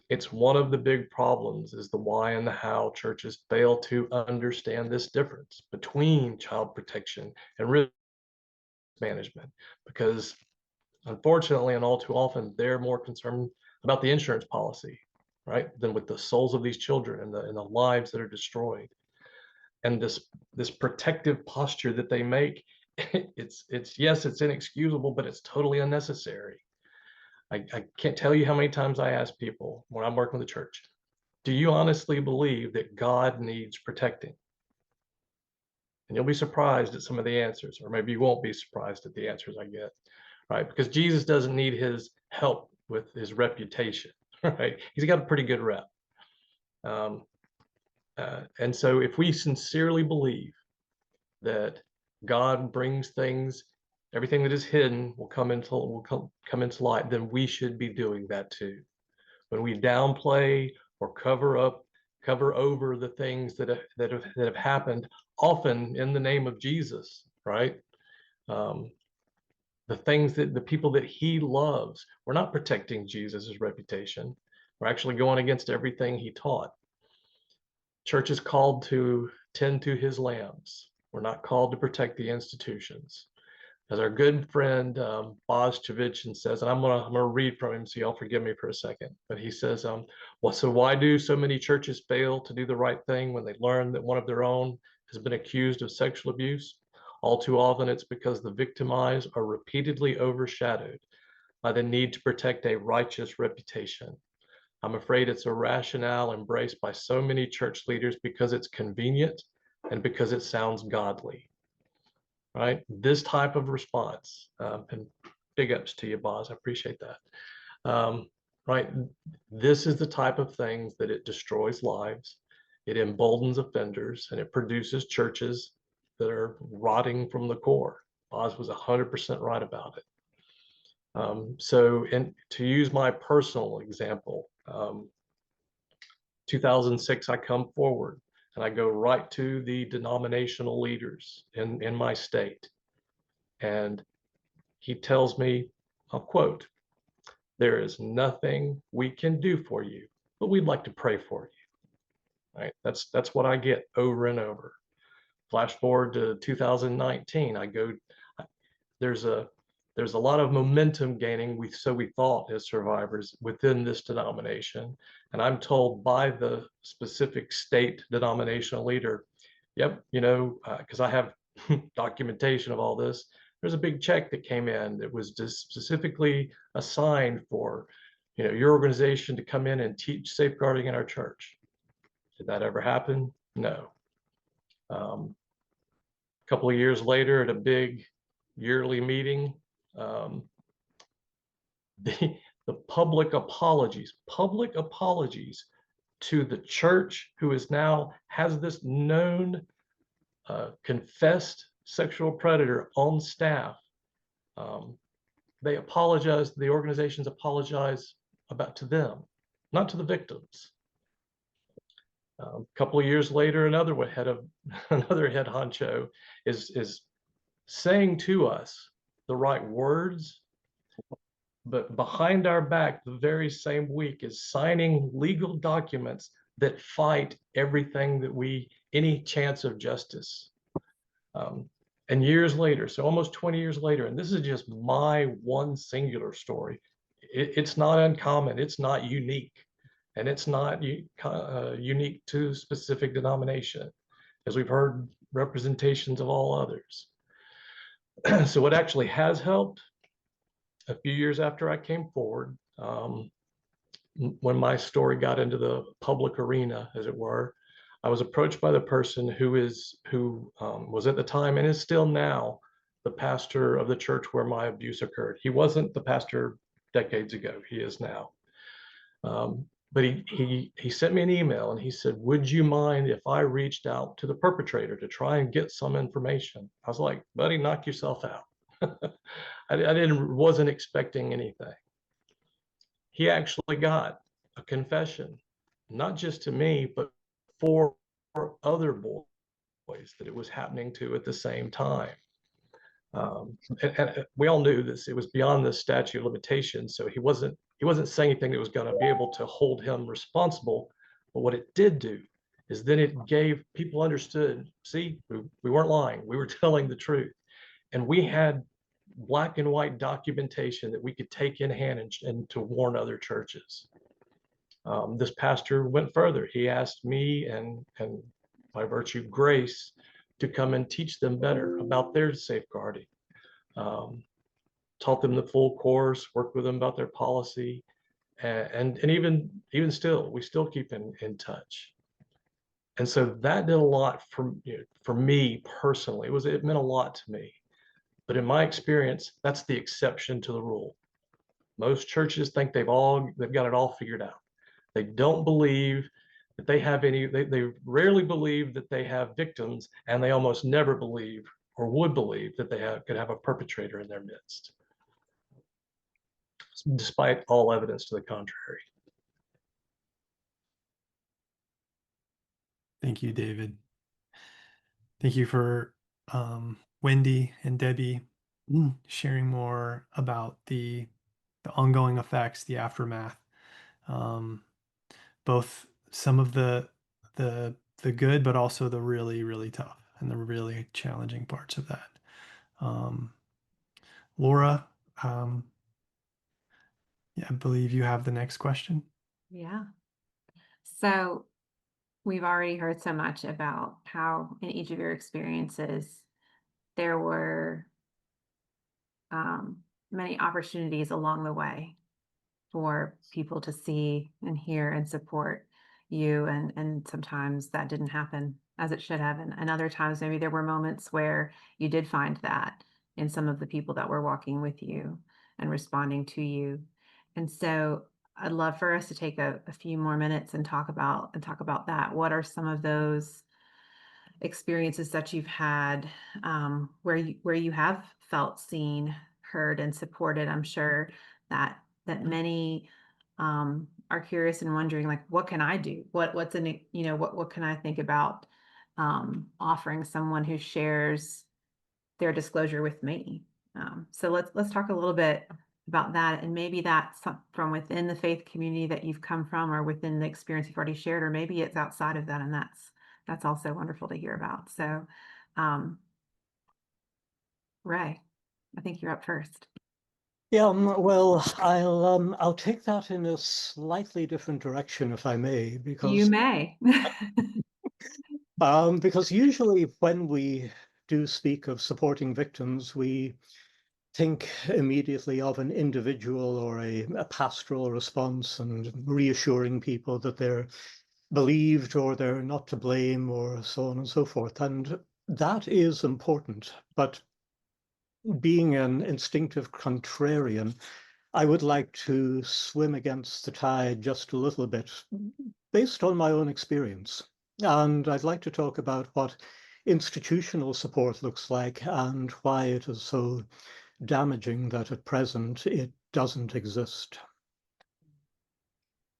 It's one of the big problems is the why and the how churches fail to understand this difference between child protection and risk management, because unfortunately and all too often they're more concerned about the insurance policy, right, than with the souls of these children and the lives that are destroyed. And this protective posture that they make, it's yes, it's inexcusable, but it's totally unnecessary. I can't tell you how many times I ask people when I'm working with the church, do you honestly believe that God needs protecting? And you'll be surprised at some of the answers, or maybe you won't be surprised at the answers I get, right? Because Jesus doesn't need his help with his reputation, right? He's got a pretty good rep. And so if we sincerely believe that God brings things, everything that is hidden will come into light, then we should be doing that too. When we downplay or cover over the things that have happened, often in the name of Jesus, right? The things that the people that he loves, we're not protecting Jesus's reputation. We're actually going against everything he taught. Church is called to tend to his lambs. We're not called to protect the institutions. As our good friend Boz Chavichin says, and I'm gonna read from him, so y'all forgive me for a second. But he says, well, so why do so many churches fail to do the right thing when they learn that one of their own has been accused of sexual abuse? All too often, it's because the victimized are repeatedly overshadowed by the need to protect a righteous reputation. I'm afraid it's a rationale embraced by so many church leaders because it's convenient and because it sounds godly, right? This type of response, and big ups to you, Boz, I appreciate that. Right, this is the type of things that it destroys lives, it emboldens offenders, and it produces churches that are rotting from the core. Boz was 100% right about it. So, and to use my personal example, 2006, I come forward and I go right to the denominational leaders in my state. And he tells me, I'll quote, "There is nothing we can do for you, but we'd like to pray for you." Right? That's what I get over and over. Flash forward to 2019, there's a lot of momentum gaining, we thought, as survivors within this denomination. And I'm told by the specific state denominational leader, yep, because I have documentation of all this, there's a big check that came in that was just specifically assigned for, your organization to come in and teach safeguarding in our church. Did that ever happen? No. A couple of years later, at a big yearly meeting, the public apologies to the church who has this known confessed sexual predator on staff. They apologize, the organizations apologize to them, not to the victims. A couple of years later, another head honcho is saying to us the right words, but behind our back the very same week is signing legal documents that fight everything that any chance of justice. And years later, so almost 20 years later, and this is just my one singular story, it's not uncommon, it's not unique, and it's not unique to a specific denomination. as we've heard representations of all others. So what actually has helped, a few years after I came forward, when my story got into the public arena, as it were, I was approached by the person who was at the time and is still now the pastor of the church where my abuse occurred. He wasn't the pastor decades ago. He is now. But he sent me an email and he said, "Would you mind if I reached out to the perpetrator to try and get some information?" I was like, "Buddy, knock yourself out." I wasn't expecting anything. He actually got a confession, not just to me, but 4 other boys that it was happening to at the same time. And we all knew this, it was beyond the statute of limitations. So he wasn't saying anything that was going to be able to hold him responsible. But what it did do is then it gave people understood, see, we weren't lying. We were telling the truth. And we had black and white documentation that we could take in hand and to warn other churches. This pastor went further. He asked me and by virtue Grace to come and teach them better about their safeguarding. Taught them the full course, worked with them about their policy, and even still, we still keep in touch. And so that did a lot for me personally. It meant a lot to me. But in my experience, that's the exception to the rule. Most churches think they've got it all figured out. They don't believe that they have any, they rarely believe that they have victims, and they almost never believe or would believe that they could have a perpetrator in their midst, despite all evidence to the contrary. Thank you, David. Thank you for Wendy and Debbie sharing more about the ongoing effects, the aftermath, both some of the good, but also the really, really tough and the really challenging parts of that. Laura, yeah, I believe you have the next question. Yeah. So we've already heard so much about how in each of your experiences, there were many opportunities along the way for people to see and hear and support you. And sometimes that didn't happen as it should have. And other times, maybe there were moments where you did find that in some of the people that were walking with you and responding to you. And so I'd love for us to take a few more minutes and talk about that. What are some of those experiences that you've had where you have felt seen, heard, and supported? I'm sure that many are curious and wondering, like, what can I do? What can I think about offering someone who shares their disclosure with me? So let's talk a little bit about that, and maybe that's from within the faith community that you've come from, or within the experience you've already shared, or maybe it's outside of that, and that's also wonderful to hear about. So, Ray, I think you're up first. Yeah, well, I'll take that in a slightly different direction, if I may, because You may. because usually when we do speak of supporting victims, we think immediately of an individual or a pastoral response and reassuring people that they're believed or they're not to blame or so on and so forth. And that is important. But being an instinctive contrarian, I would like to swim against the tide just a little bit based on my own experience. And I'd like to talk about what institutional support looks like and why it is so damaging that at present it doesn't exist.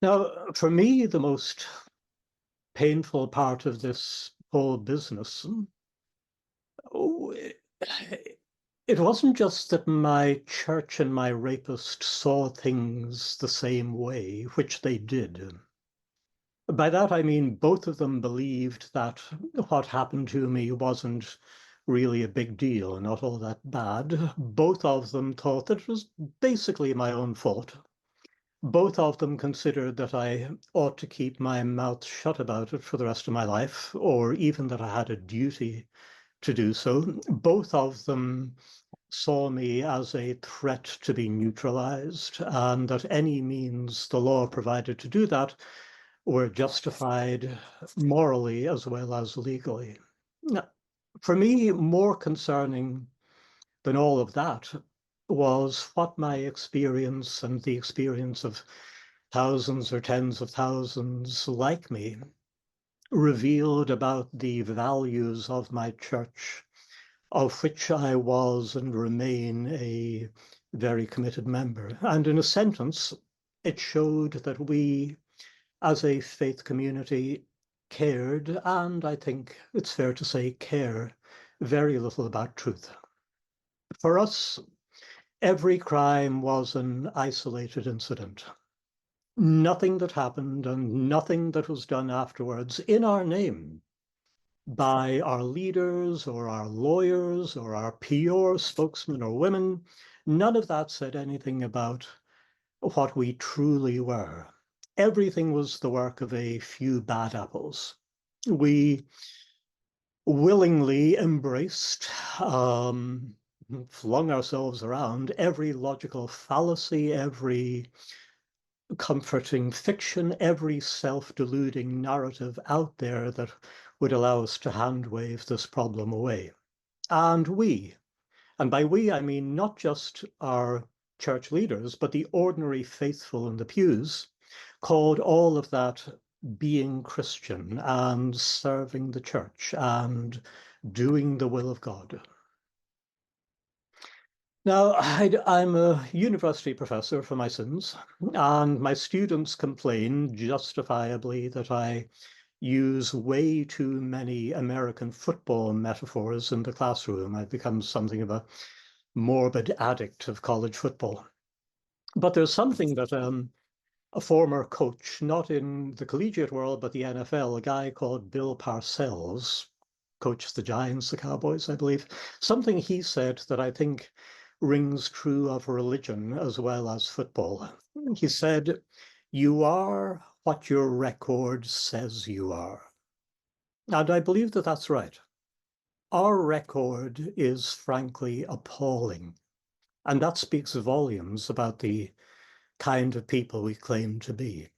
Now, for me, the most painful part of this whole business, it wasn't just that my church and my rapist saw things the same way, which they did. By that, I mean both of them believed that what happened to me wasn't really a big deal, not all that bad. Both of them thought that it was basically my own fault. Both of them considered that I ought to keep my mouth shut about it for the rest of my life, or even that I had a duty to do so. Both of them saw me as a threat to be neutralized, and that any means the law provided to do that were justified morally as well as legally. Now, for me, more concerning than all of that was what my experience and the experience of thousands or tens of thousands like me revealed about the values of my church, of which I was and remain a very committed member. And in a sentence, it showed that we, as a faith community, cared, and I think it's fair to say care, very little about truth. For us, every crime was an isolated incident. Nothing that happened and nothing that was done afterwards in our name by our leaders or our lawyers or our PR spokesmen or women, none of that said anything about what we truly were. Everything was the work of a few bad apples. We willingly embraced, flung ourselves around every logical fallacy, every comforting fiction, every self-deluding narrative out there that would allow us to hand-wave this problem away. And we, and by we I mean not just our church leaders, but the ordinary faithful in the pews, called all of that being Christian and serving the church and doing the will of God. Now, I'm a university professor for my sins, and my students complain justifiably that I use way too many American football metaphors in the classroom. I've become something of a morbid addict of college football. But there's something that a former coach, not in the collegiate world, but the NFL, a guy called Bill Parcells, coached the Giants, the Cowboys, I believe, something he said that I think rings true of religion as well as football. He said, "You are what your record says you are." And I believe that that's right. Our record is frankly appalling. And that speaks volumes about the kind of people we claim to be.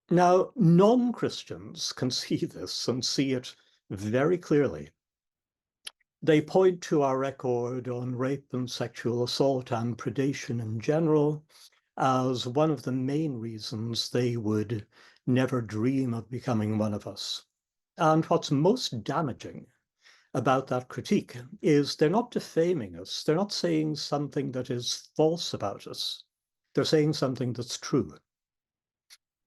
Now, non-Christians can see this and see it very clearly. They point to our record on rape and sexual assault and predation in general as one of the main reasons they would never dream of becoming one of us. And what's most damaging about that critique is they're not defaming us. They're not saying something that is false about us. They're saying something that's true.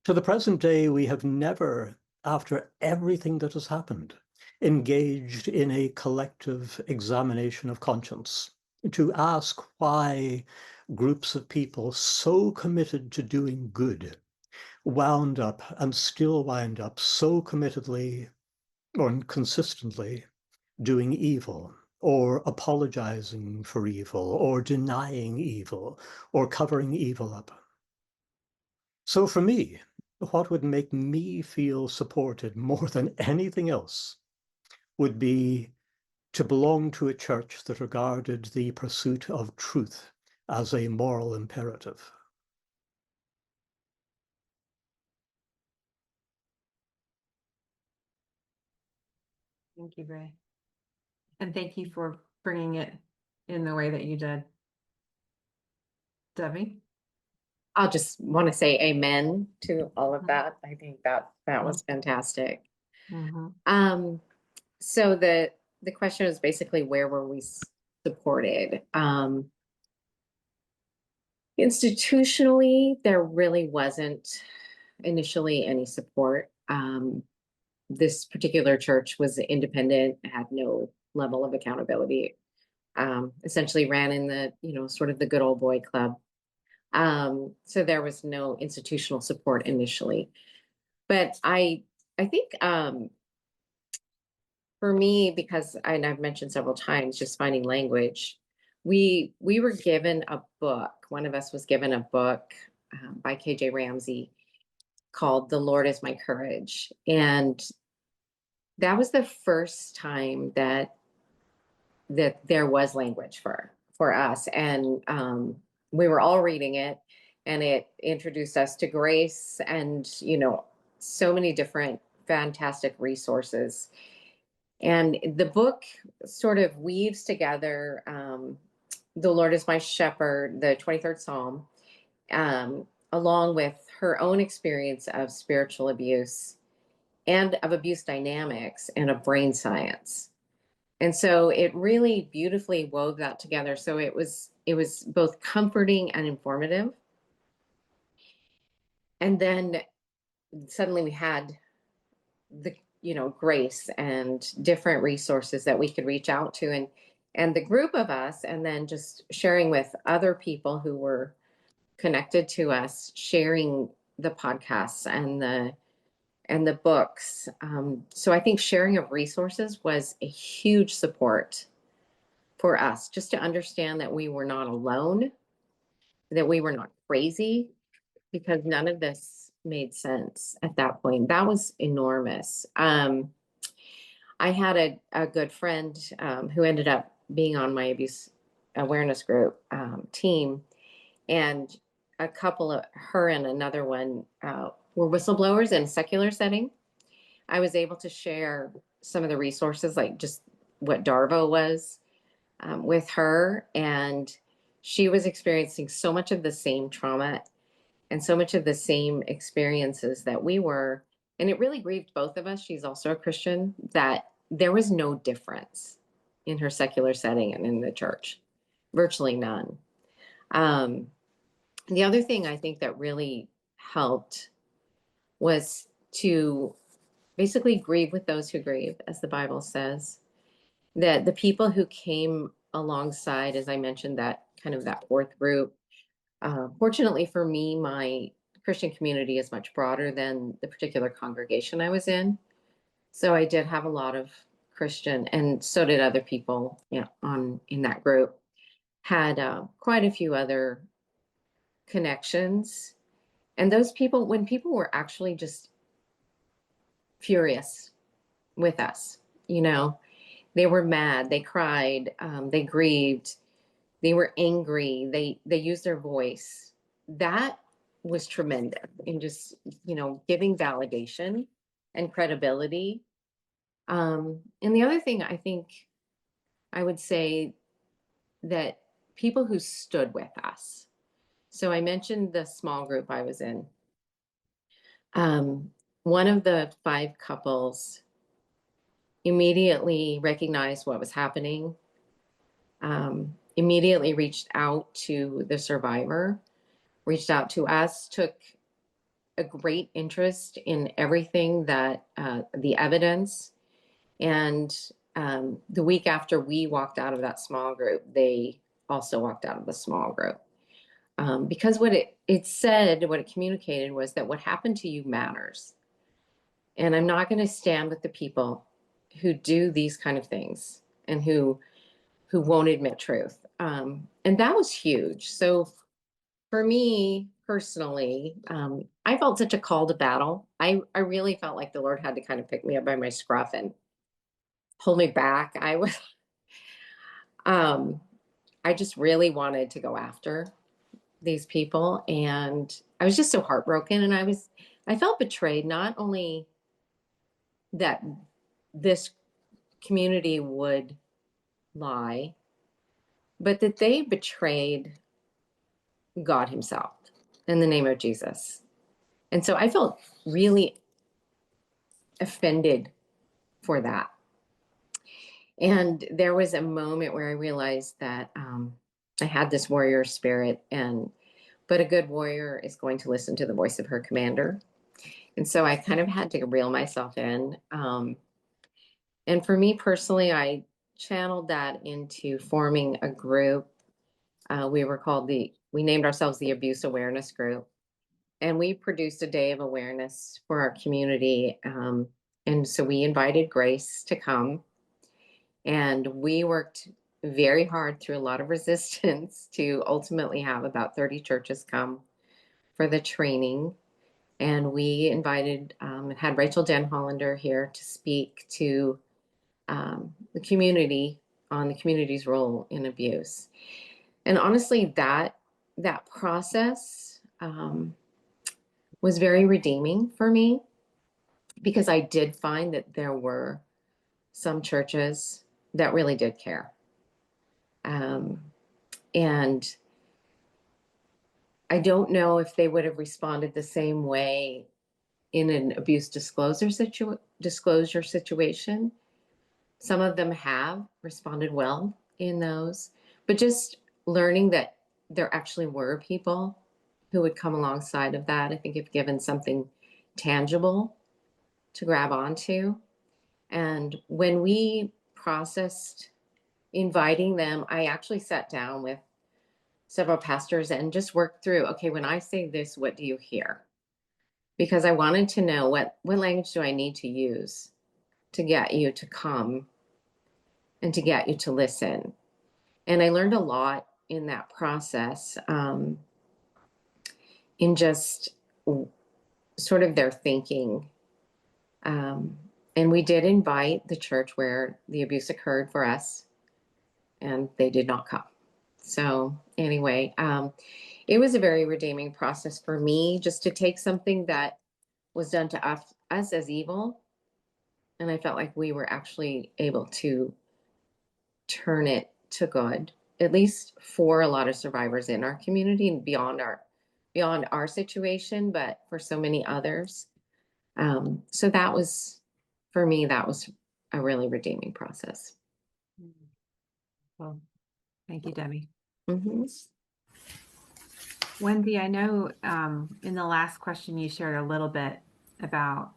To the present day, we have never, after everything that has happened, engaged in a collective examination of conscience to ask why groups of people so committed to doing good wound up and still wind up so committedly or consistently doing evil, or apologizing for evil, or denying evil, or covering evil up. So for me, what would make me feel supported more than anything else would be to belong to a church that regarded the pursuit of truth as a moral imperative. Thank you, Ray. And thank you for bringing it in the way that you did. Debbie? I'll just want to say amen to all of that. I think that was fantastic. Mm-hmm. So the question is basically, where were we supported? Institutionally, there really wasn't initially any support. This particular church was independent, had no level of accountability, essentially ran in the, sort of the good old boy club. So there was no institutional support initially. But I think for me, because I've mentioned several times, just finding language, we were given a book. One of us was given a book by KJ Ramsey called "The Lord Is My Courage," and that was the first time that there was language for us, and we were all reading it, and it introduced us to grace and so many different fantastic resources. And the book sort of weaves together "The Lord Is My Shepherd," the 23rd Psalm, along with her own experience of spiritual abuse and of abuse dynamics and of brain science. And so it really beautifully wove that together. So it was both comforting and informative. And then suddenly we had the grace and different resources that we could reach out to, and the group of us, and then just sharing with other people who were connected to us, sharing the podcasts and the books. So I think sharing of resources was a huge support for us, just to understand that we were not alone, that we were not crazy, because none of this made sense at that point. That was enormous. I had a good friend who ended up being on my abuse awareness group team, and a couple of her and another one were whistleblowers in a secular setting. I was able to share some of the resources, like just what Darvo was, with her, and she was experiencing so much of the same trauma and so much of the same experiences that we were. And it really grieved both of us. She's also a Christian, that there was no difference in her secular setting and in the church, virtually none. The other thing I think that really helped was to basically grieve with those who grieve, as the Bible says. That the people who came alongside, as I mentioned, that kind of that fourth group, fortunately for me, my Christian community is much broader than the particular congregation I was in. So I did have a lot of Christian, and so did other people in that group. Had quite a few other connections. And those people, when people were actually just furious with us, they were mad, they cried, they grieved, they were angry, they used their voice. That was tremendous in just, giving validation and credibility. And the other thing I think I would say, that people who stood with us. So I mentioned the small group I was in. One of the 5 couples immediately recognized what was happening, immediately reached out to the survivor, reached out to us, took a great interest in everything that the evidence. And the week after we walked out of that small group, they also walked out of the small group. Because what it said, what it communicated, was that what happened to you matters. And I'm not going to stand with the people who do these kind of things and who won't admit truth. And that was huge. So for me personally, I felt such a call to battle. I really felt like the Lord had to kind of pick me up by my scruff and pull me back. I just really wanted to go after these people, and I was just so heartbroken, and I felt betrayed, not only that this community would lie, but that they betrayed God himself in the name of Jesus. And so I felt really offended for that. And there was a moment where I realized that I had this warrior spirit, but a good warrior is going to listen to the voice of her commander. And so I kind of had to reel myself in. And for me personally, I channeled that into forming a group. We named ourselves the Abuse Awareness Group. And we produced a day of awareness for our community. And so we invited Grace to come. And we worked very hard through a lot of resistance to ultimately have about 30 churches come for the training. And we invited and had Rachel Denhollander here to speak to the community on the community's role in abuse. And honestly, that process was very redeeming for me, because I did find that there were some churches that really did care. And I don't know if they would have responded the same way in an abuse disclosure situation. Some of them have responded well in those, but just learning that there actually were people who would come alongside of that, I think have given something tangible to grab onto. And when we processed inviting them, I actually sat down with several pastors and just worked through, okay, when I say this, what do you hear? Because I wanted to know what language do I need to use to get you to come and to get you to listen. And I learned a lot in that process, in just sort of their thinking. And we did invite the church where the abuse occurred for us, and they did not come. So anyway, it was a very redeeming process for me, just to take something that was done to us as evil, and I felt like we were actually able to turn it to good, at least for a lot of survivors in our community and beyond our situation, but for so many others. So that was, for me, that was a really redeeming process. Well, thank you, Debbie. Mm-hmm. Wendy, I know in the last question you shared a little bit about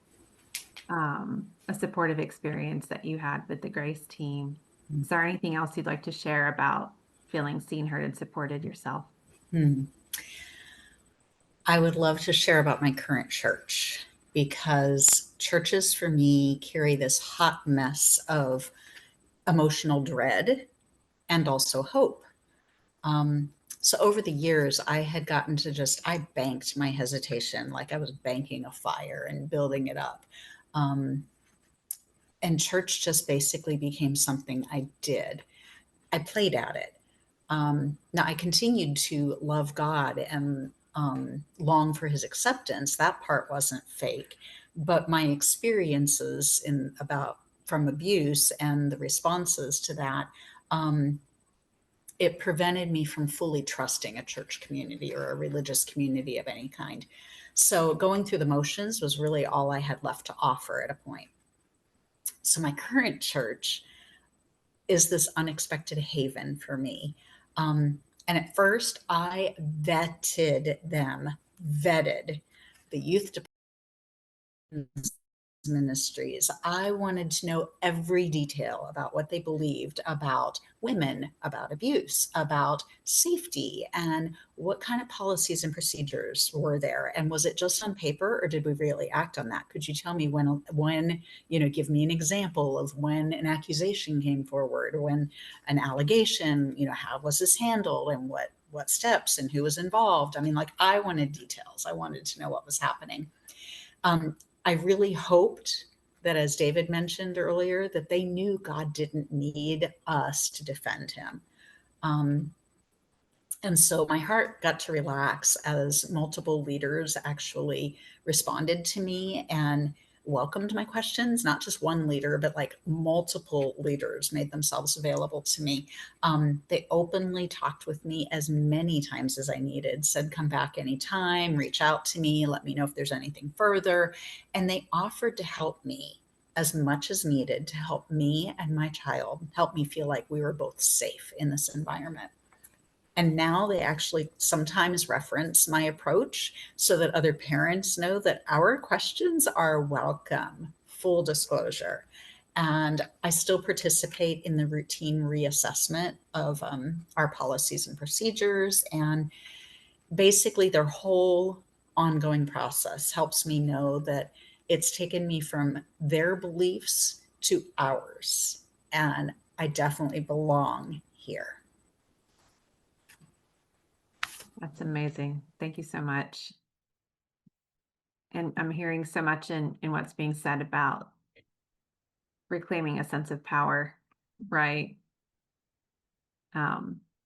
a supportive experience that you had with the Grace team. Is there anything else you'd like to share about feeling seen, heard, and supported yourself? I would love to share about my current church, because churches for me carry this hot mess of emotional dread and also hope. So over the years, I had gotten to I banked my hesitation like I was banking a fire and building it up. And church just basically became something I did. I played at it. Now I continued to love God and long for his acceptance. That part wasn't fake, but my experiences from abuse and the responses to that, it prevented me from fully trusting a church community or a religious community of any kind. So going through the motions was really all I had left to offer at a point. So my current church is this unexpected haven for me. And at first I vetted the youth department ministries. I wanted to know every detail about what they believed about women, about abuse, about safety, and what kind of policies and procedures were there. And was it just on paper, or did we really act on that? Could you tell me when, give me an example of when an accusation came forward, or when an allegation, how was this handled, and what steps and who was involved? I mean, I wanted details. I wanted to know what was happening. I really hoped that, as David mentioned earlier, that they knew God didn't need us to defend him. And so my heart got to relax as multiple leaders actually responded to me and welcomed my questions. Not just one leader, but multiple leaders made themselves available to me. They openly talked with me as many times as I needed, said, come back anytime, reach out to me, let me know if there's anything further. And they offered to help me as much as needed to help me and my child, help me feel like we were both safe in this environment. And now they actually sometimes reference my approach so that other parents know that our questions are welcome, full disclosure. And I still participate in the routine reassessment of our policies and procedures. And basically their whole ongoing process helps me know that it's taken me from their beliefs to ours. And I definitely belong here. That's amazing. Thank you so much. And I'm hearing so much in what's being said about reclaiming a sense of power, right?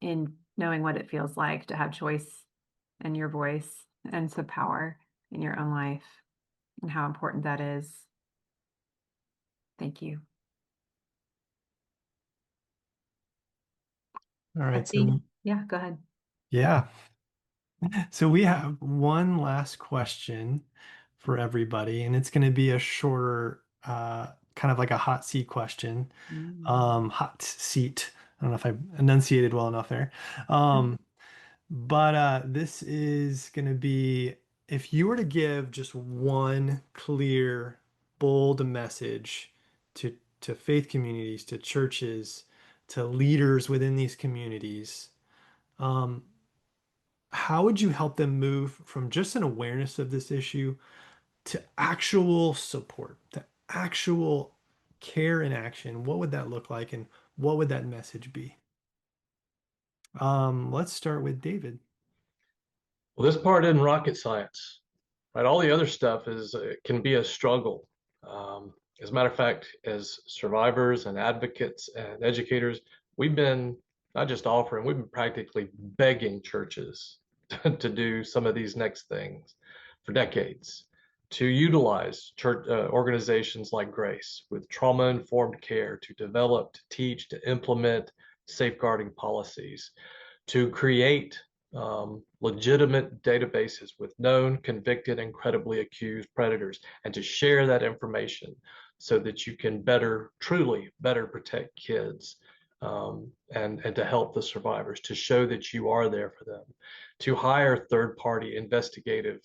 In knowing what it feels like to have choice in your voice and some power in your own life and how important that is. Thank you. All right. Betsy? Yeah, go ahead. Yeah. So we have one last question for everybody, and it's going to be a shorter, kind of like a hot seat question. Hot seat. I don't know if I enunciated well enough there. But this is going to be, if you were to give just one clear, bold message to faith communities, to churches, to leaders within these communities, um, how would you help them move from just an awareness of this issue to actual support, to actual care and action? What would that look like, and what would that message be? Let's start with David. Well, this part isn't rocket science, right? All the other stuff is can be a struggle. As a matter of fact, as survivors and advocates and educators, we've been not just offering, we've been practically begging churches to do some of these next things for decades, to utilize church organizations like Grace with trauma-informed care to develop, to teach, to implement safeguarding policies, to create legitimate databases with known, convicted, and credibly accused predators, and to share that information so that you can truly better protect kids, and to help the survivors, to show that you are there for them, to hire third-party investigators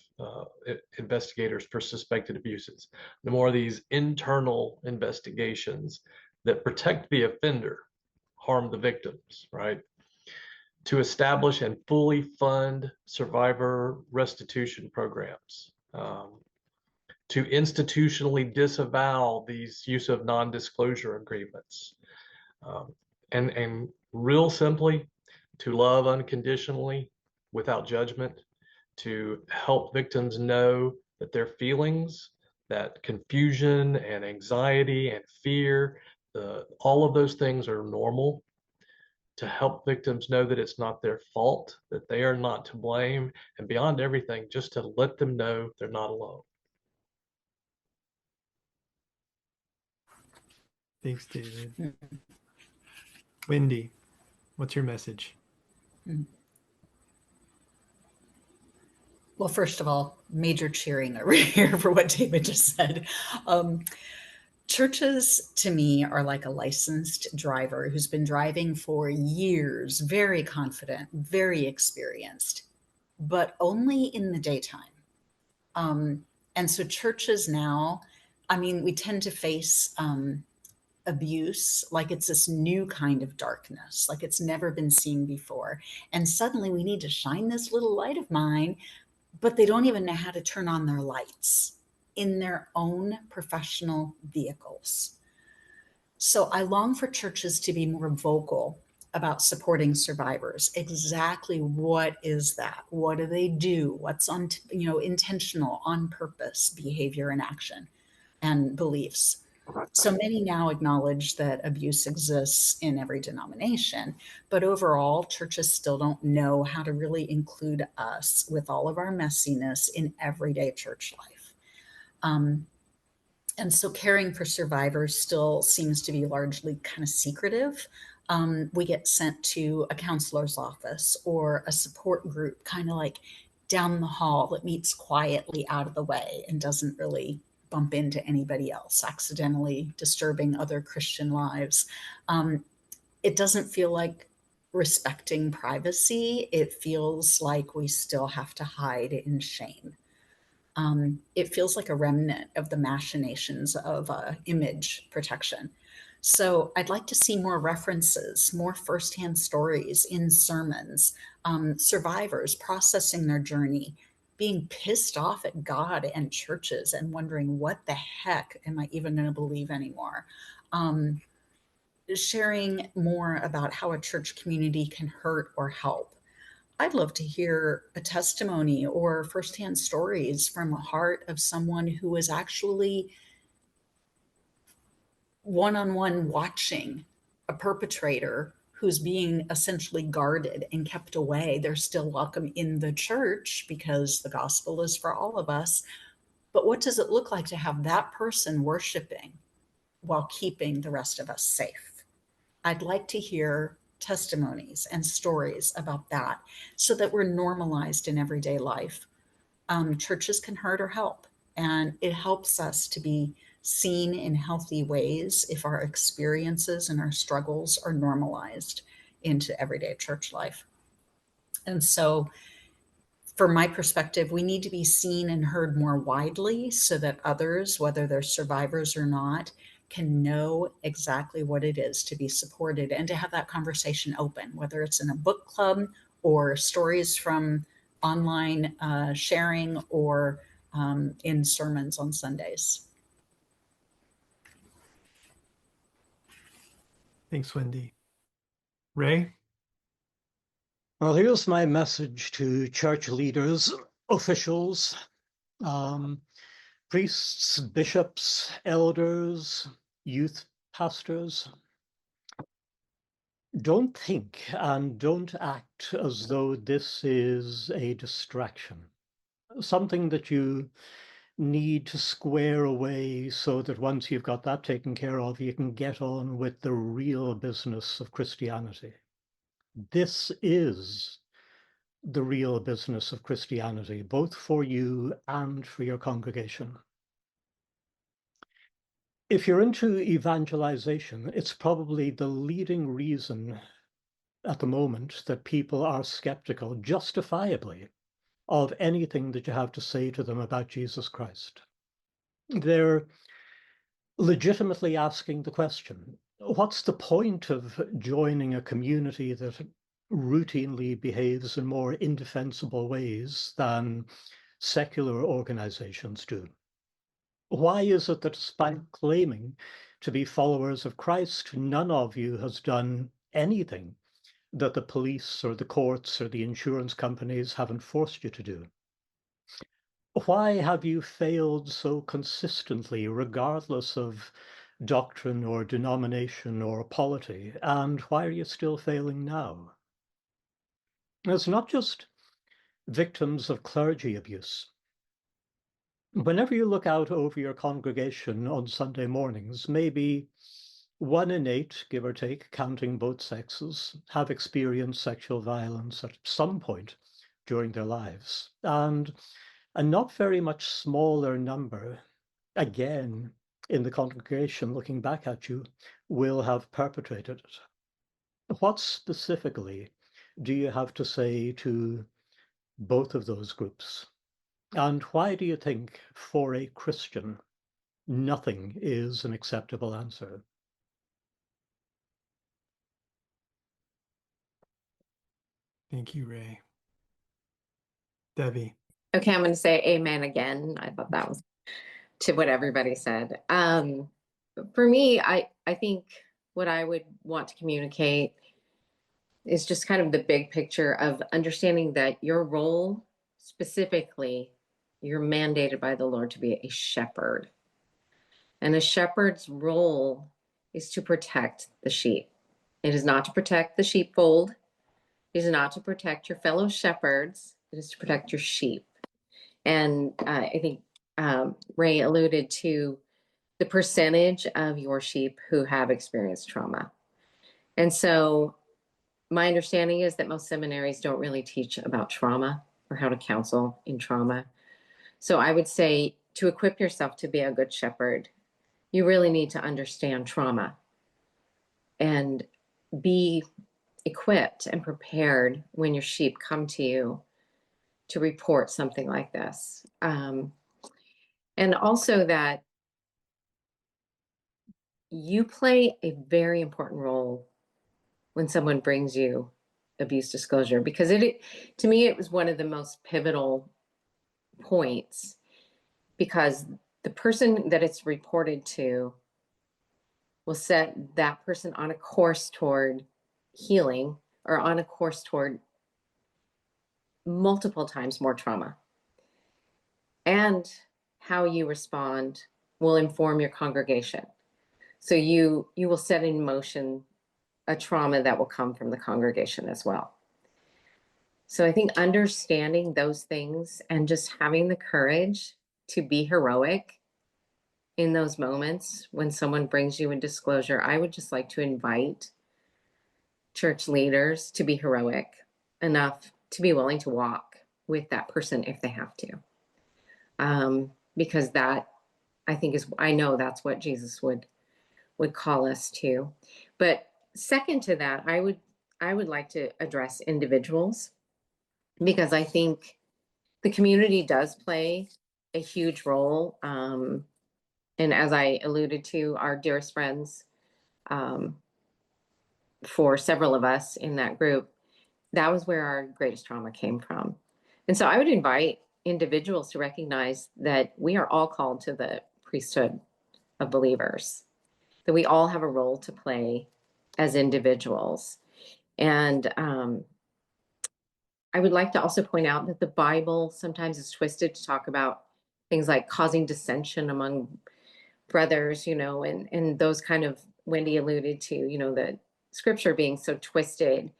for suspected abuses. The more of these internal investigations that protect the offender, harm the victims, right? To establish and fully fund survivor restitution programs, to institutionally disavow these use of non-disclosure agreements, and real simply, to love unconditionally without judgment, to help victims know that their feelings, that confusion and anxiety and fear, all of those things are normal, to help victims know that it's not their fault, that they are not to blame, and beyond everything, just to let them know they're not alone. Thanks, David. Wendy, what's your message? Well, first of all, major cheering over here for what David just said. Churches, to me, are like a licensed driver who's been driving for years, very confident, very experienced, but only in the daytime. And so churches now, I mean, we tend to face abuse like it's this new kind of darkness, like it's never been seen before. And suddenly we need to shine this little light of mine, but they don't even know how to turn on their lights in their own professional vehicles. So I long for churches to be more vocal about supporting survivors. Exactly what is that? What do they do? What's on, intentional, on purpose behavior and action and beliefs? So many now acknowledge that abuse exists in every denomination, but overall, churches still don't know how to really include us with all of our messiness in everyday church life. And so caring for survivors still seems to be largely kind of secretive. We get sent to a counselor's office or a support group, kind of like down the hall that meets quietly out of the way and doesn't really bump into anybody else, accidentally disturbing other Christian lives. It doesn't feel like respecting privacy. It feels like we still have to hide in shame. It feels like a remnant of the machinations of image protection. So I'd like to see more references, more firsthand stories in sermons, survivors processing their journey, being pissed off at God and churches and wondering, what the heck am I even going to believe anymore? Sharing more about how a church community can hurt or help. I'd love to hear a testimony or firsthand stories from the heart of someone who was actually one-on-one watching a perpetrator who's being essentially guarded and kept away. They're still welcome in the church because the gospel is for all of us. But what does it look like to have that person worshiping while keeping the rest of us safe? I'd like to hear testimonies and stories about that so that we're normalized in everyday life. Churches can hurt or help, and it helps us to be seen in healthy ways if our experiences and our struggles are normalized into everyday church life. And so, from my perspective, we need to be seen and heard more widely so that others, whether they're survivors or not, can know exactly what it is to be supported and to have that conversation open, whether it's in a book club or stories from online sharing or in sermons on Sundays. Thanks, Wendy. Ray? Well, here's my message to church leaders, officials, priests, bishops, elders, youth pastors. Don't think and don't act as though this is a distraction, something that you need to square away so that once you've got that taken care of, you can get on with the real business of Christianity. This is the real business of Christianity, both for you and for your congregation. If you're into evangelization, it's probably the leading reason at the moment that people are skeptical, justifiably, of anything that you have to say to them about Jesus Christ. They're legitimately asking the question, what's the point of joining a community that routinely behaves in more indefensible ways than secular organizations do? Why is it that despite claiming to be followers of Christ, none of you has done anything that the police or the courts or the insurance companies haven't forced you to do? Why have you failed so consistently, regardless of doctrine or denomination or polity? And why are you still failing now? It's not just victims of clergy abuse. Whenever you look out over your congregation on Sunday mornings, maybe 1 in 8, give or take, counting both sexes, have experienced sexual violence at some point during their lives. And a not very much smaller number, again, in the congregation looking back at you, will have perpetrated it. What specifically do you have to say to both of those groups? And why do you think, for a Christian, nothing is an acceptable answer? Thank you, Ray. Debbie? Okay, I'm going to say amen again. I thought that was to what everybody said. For me, I think what I would want to communicate is just kind of the big picture of understanding that your role specifically, you're mandated by the Lord to be a shepherd. And a shepherd's role is to protect the sheep. It is not to protect the sheepfold. It is not to protect your fellow shepherds. It is to protect your sheep. And I think Ray alluded to the percentage of your sheep who have experienced trauma. And so my understanding is that most seminaries don't really teach about trauma or how to counsel in trauma. So I would say to equip yourself to be a good shepherd, you really need to understand trauma and be equipped and prepared when your sheep come to you to report something like this. And also that you play a very important role when someone brings you abuse disclosure, because to me, it was one of the most pivotal points, because the person that it's reported to will set that person on a course toward healing or on a course toward multiple times more trauma. And how you respond will inform your congregation. So you will set in motion a trauma that will come from the congregation as well. So I think understanding those things and just having the courage to be heroic in those moments when someone brings you a disclosure, I would just like to invite church leaders to be heroic enough to be willing to walk with that person if they have to. Because that, I think, is, I know that's what Jesus would call us to. But second to that, I would like to address individuals, because I think the community does play a huge role. And as I alluded to, our dearest friends, for several of us in that group, that was where our greatest trauma came from. And so I would invite individuals to recognize that we are all called to the priesthood of believers, that we all have a role to play as individuals. And I would like to also point out that the Bible sometimes is twisted to talk about things like causing dissension among brothers, and those kind of, Wendy alluded to, the scripture being so twisted.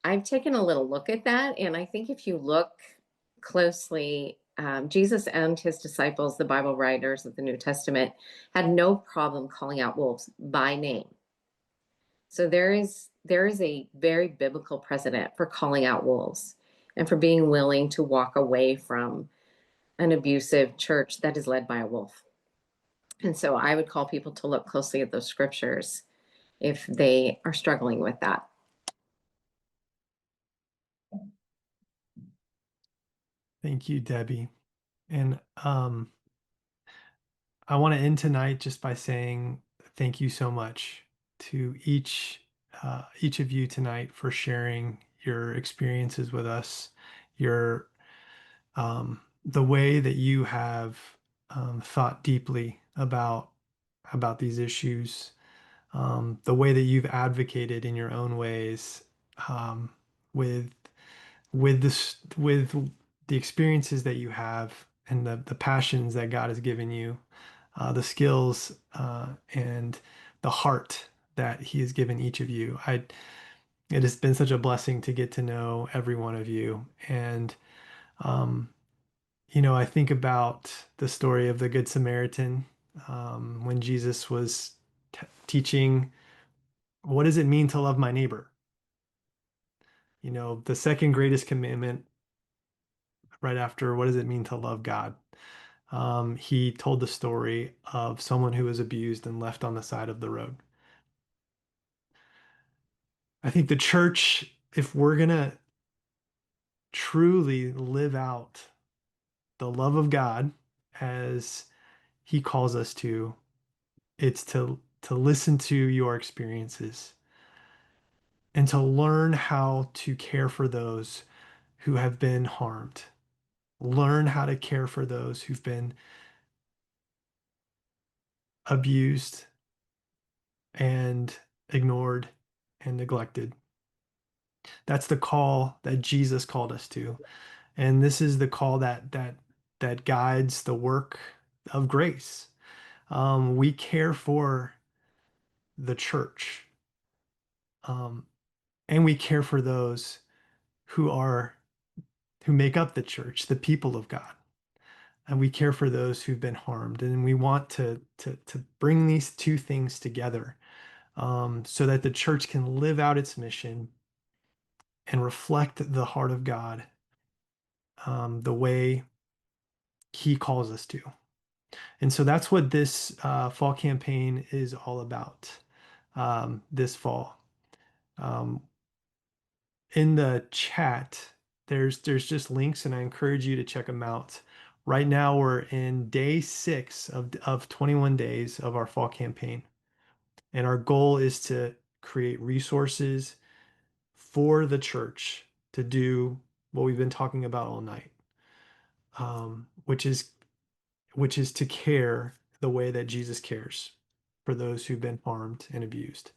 I've taken a little look at that, and I think if you look closely, Jesus and his disciples, the Bible writers of the New Testament, had no problem calling out wolves by name. So there is a very biblical precedent for calling out wolves and for being willing to walk away from an abusive church that is led by a wolf. And so I would call people to look closely at those scriptures if they are struggling with that. Thank you, Debbie. And I want to end tonight just by saying thank you so much to each of you tonight for sharing your experiences with us, your the way that you have thought deeply about these issues, the way that you've advocated in your own ways, with the experiences that you have and the passions that God has given you, the skills and the heart that He has given each of you. It has been such a blessing to get to know every one of you. And um, I think about the story of the Good Samaritan, when Jesus was teaching, what does it mean to love my neighbor? The second greatest commandment, right after what does it mean to love God? He told the story of someone who was abused and left on the side of the road. I think the church, if we're going to truly live out the love of God as He calls us to, it's to listen to your experiences and to learn how to care for those who have been harmed. Learn how to care for those who've been abused and ignored and neglected. That's the call that Jesus called us to. And this is the call that guides the work of grace. We care for the church, and we care for those who make up the church, the people of God. And we care for those who've been harmed. And we want to bring these two things together, so that the church can live out its mission and reflect the heart of God, the way He calls us to. And so that's what this fall campaign is all about, this fall. In the chat, there's just links, and I encourage you to check them out. Right now, we're in day 6 of 21 days of our fall campaign. And our goal is to create resources for the church to do what we've been talking about all night, which is to care the way that Jesus cares for those who've been harmed and abused.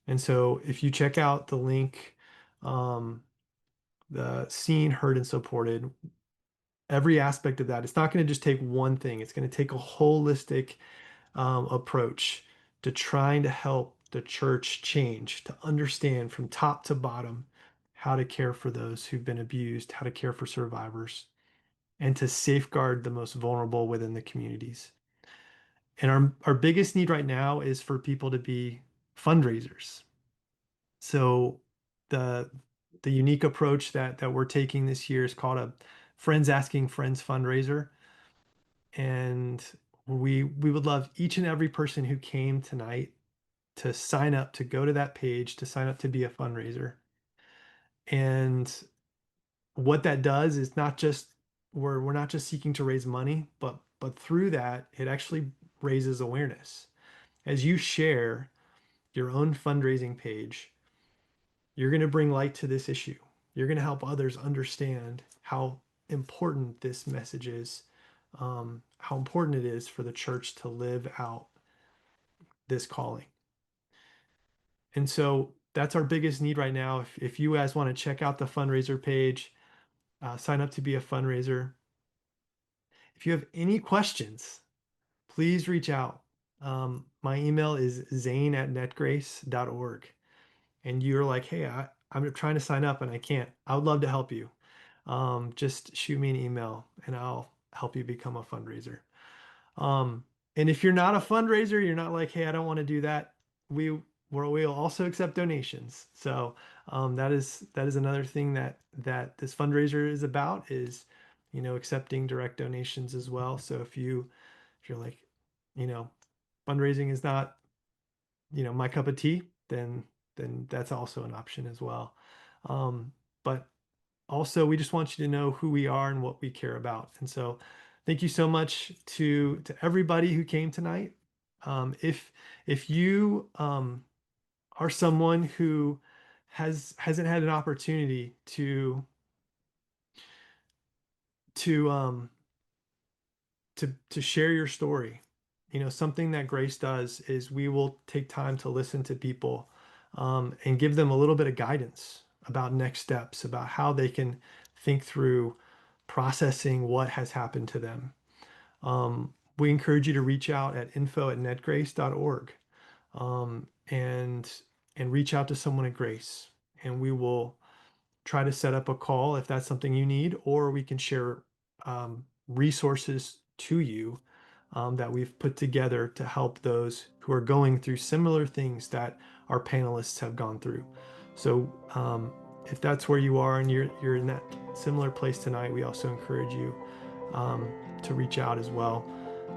And so if you check out the link the seen, heard, and supported. Every aspect of that. It's not going to just take one thing. It's going to take a holistic approach to trying to help the church change, to understand from top to bottom how to care for those who've been abused, how to care for survivors, and to safeguard the most vulnerable within the communities. And our biggest need right now is for people to be fundraisers. So the unique approach that we're taking this year is called a Friends Asking Friends fundraiser. And we would love each and every person who came tonight to sign up, to go to that page, to sign up to be a fundraiser. And what that does is not just, we're not just seeking to raise money, but through that, it actually raises awareness. As you share your own fundraising page, you're going to bring light to this issue. You're going to help others understand how important this message is, how important it is for the church to live out this calling. And so that's our biggest need right now. If you guys want to check out the fundraiser page, sign up to be a fundraiser. If you have any questions, please reach out. My email is zane@netgrace.org. And you're like, hey, I'm trying to sign up and I can't. I would love to help you. Just shoot me an email and I'll help you become a fundraiser. And if you're not a fundraiser, you're not like, hey, I don't want to do that. We'll also accept donations. So that is another thing that this fundraiser is about, is, accepting direct donations as well. So if you're like, fundraising is not, my cup of tea, then that's also an option as well. But also, we just want you to know who we are and what we care about. And so thank you so much to everybody who came tonight. If you are someone who hasn't had an opportunity to share your story, something that Grace does is we will take time to listen to people and give them a little bit of guidance about next steps, about how they can think through processing what has happened to them. We encourage you to reach out at info@netgrace.org and reach out to someone at Grace, and we will try to set up a call if that's something you need, or we can share resources to you that we've put together to help those who are going through similar things that our panelists have gone through. So if that's where you are and you're in that similar place tonight, we also encourage you to reach out as well,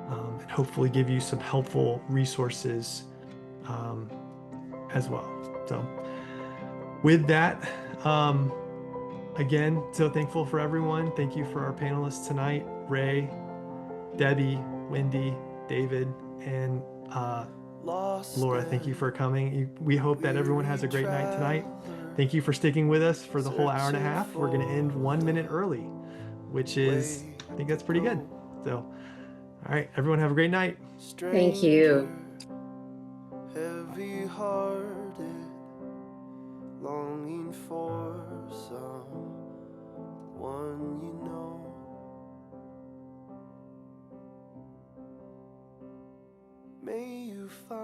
and hopefully give you some helpful resources as well. So with that, again, so thankful for everyone. Thank you for our panelists tonight, Ray, Debbie, Wendy, David, and Laura. Thank you for coming. We hope that everyone has a great night tonight. Thank you for sticking with us for the whole hour and a half. We're going to end 1 minute early, which is, I think that's pretty good. So, all right, everyone have a great night. Thank you. Heavy-hearted, longing for someone you know. May you find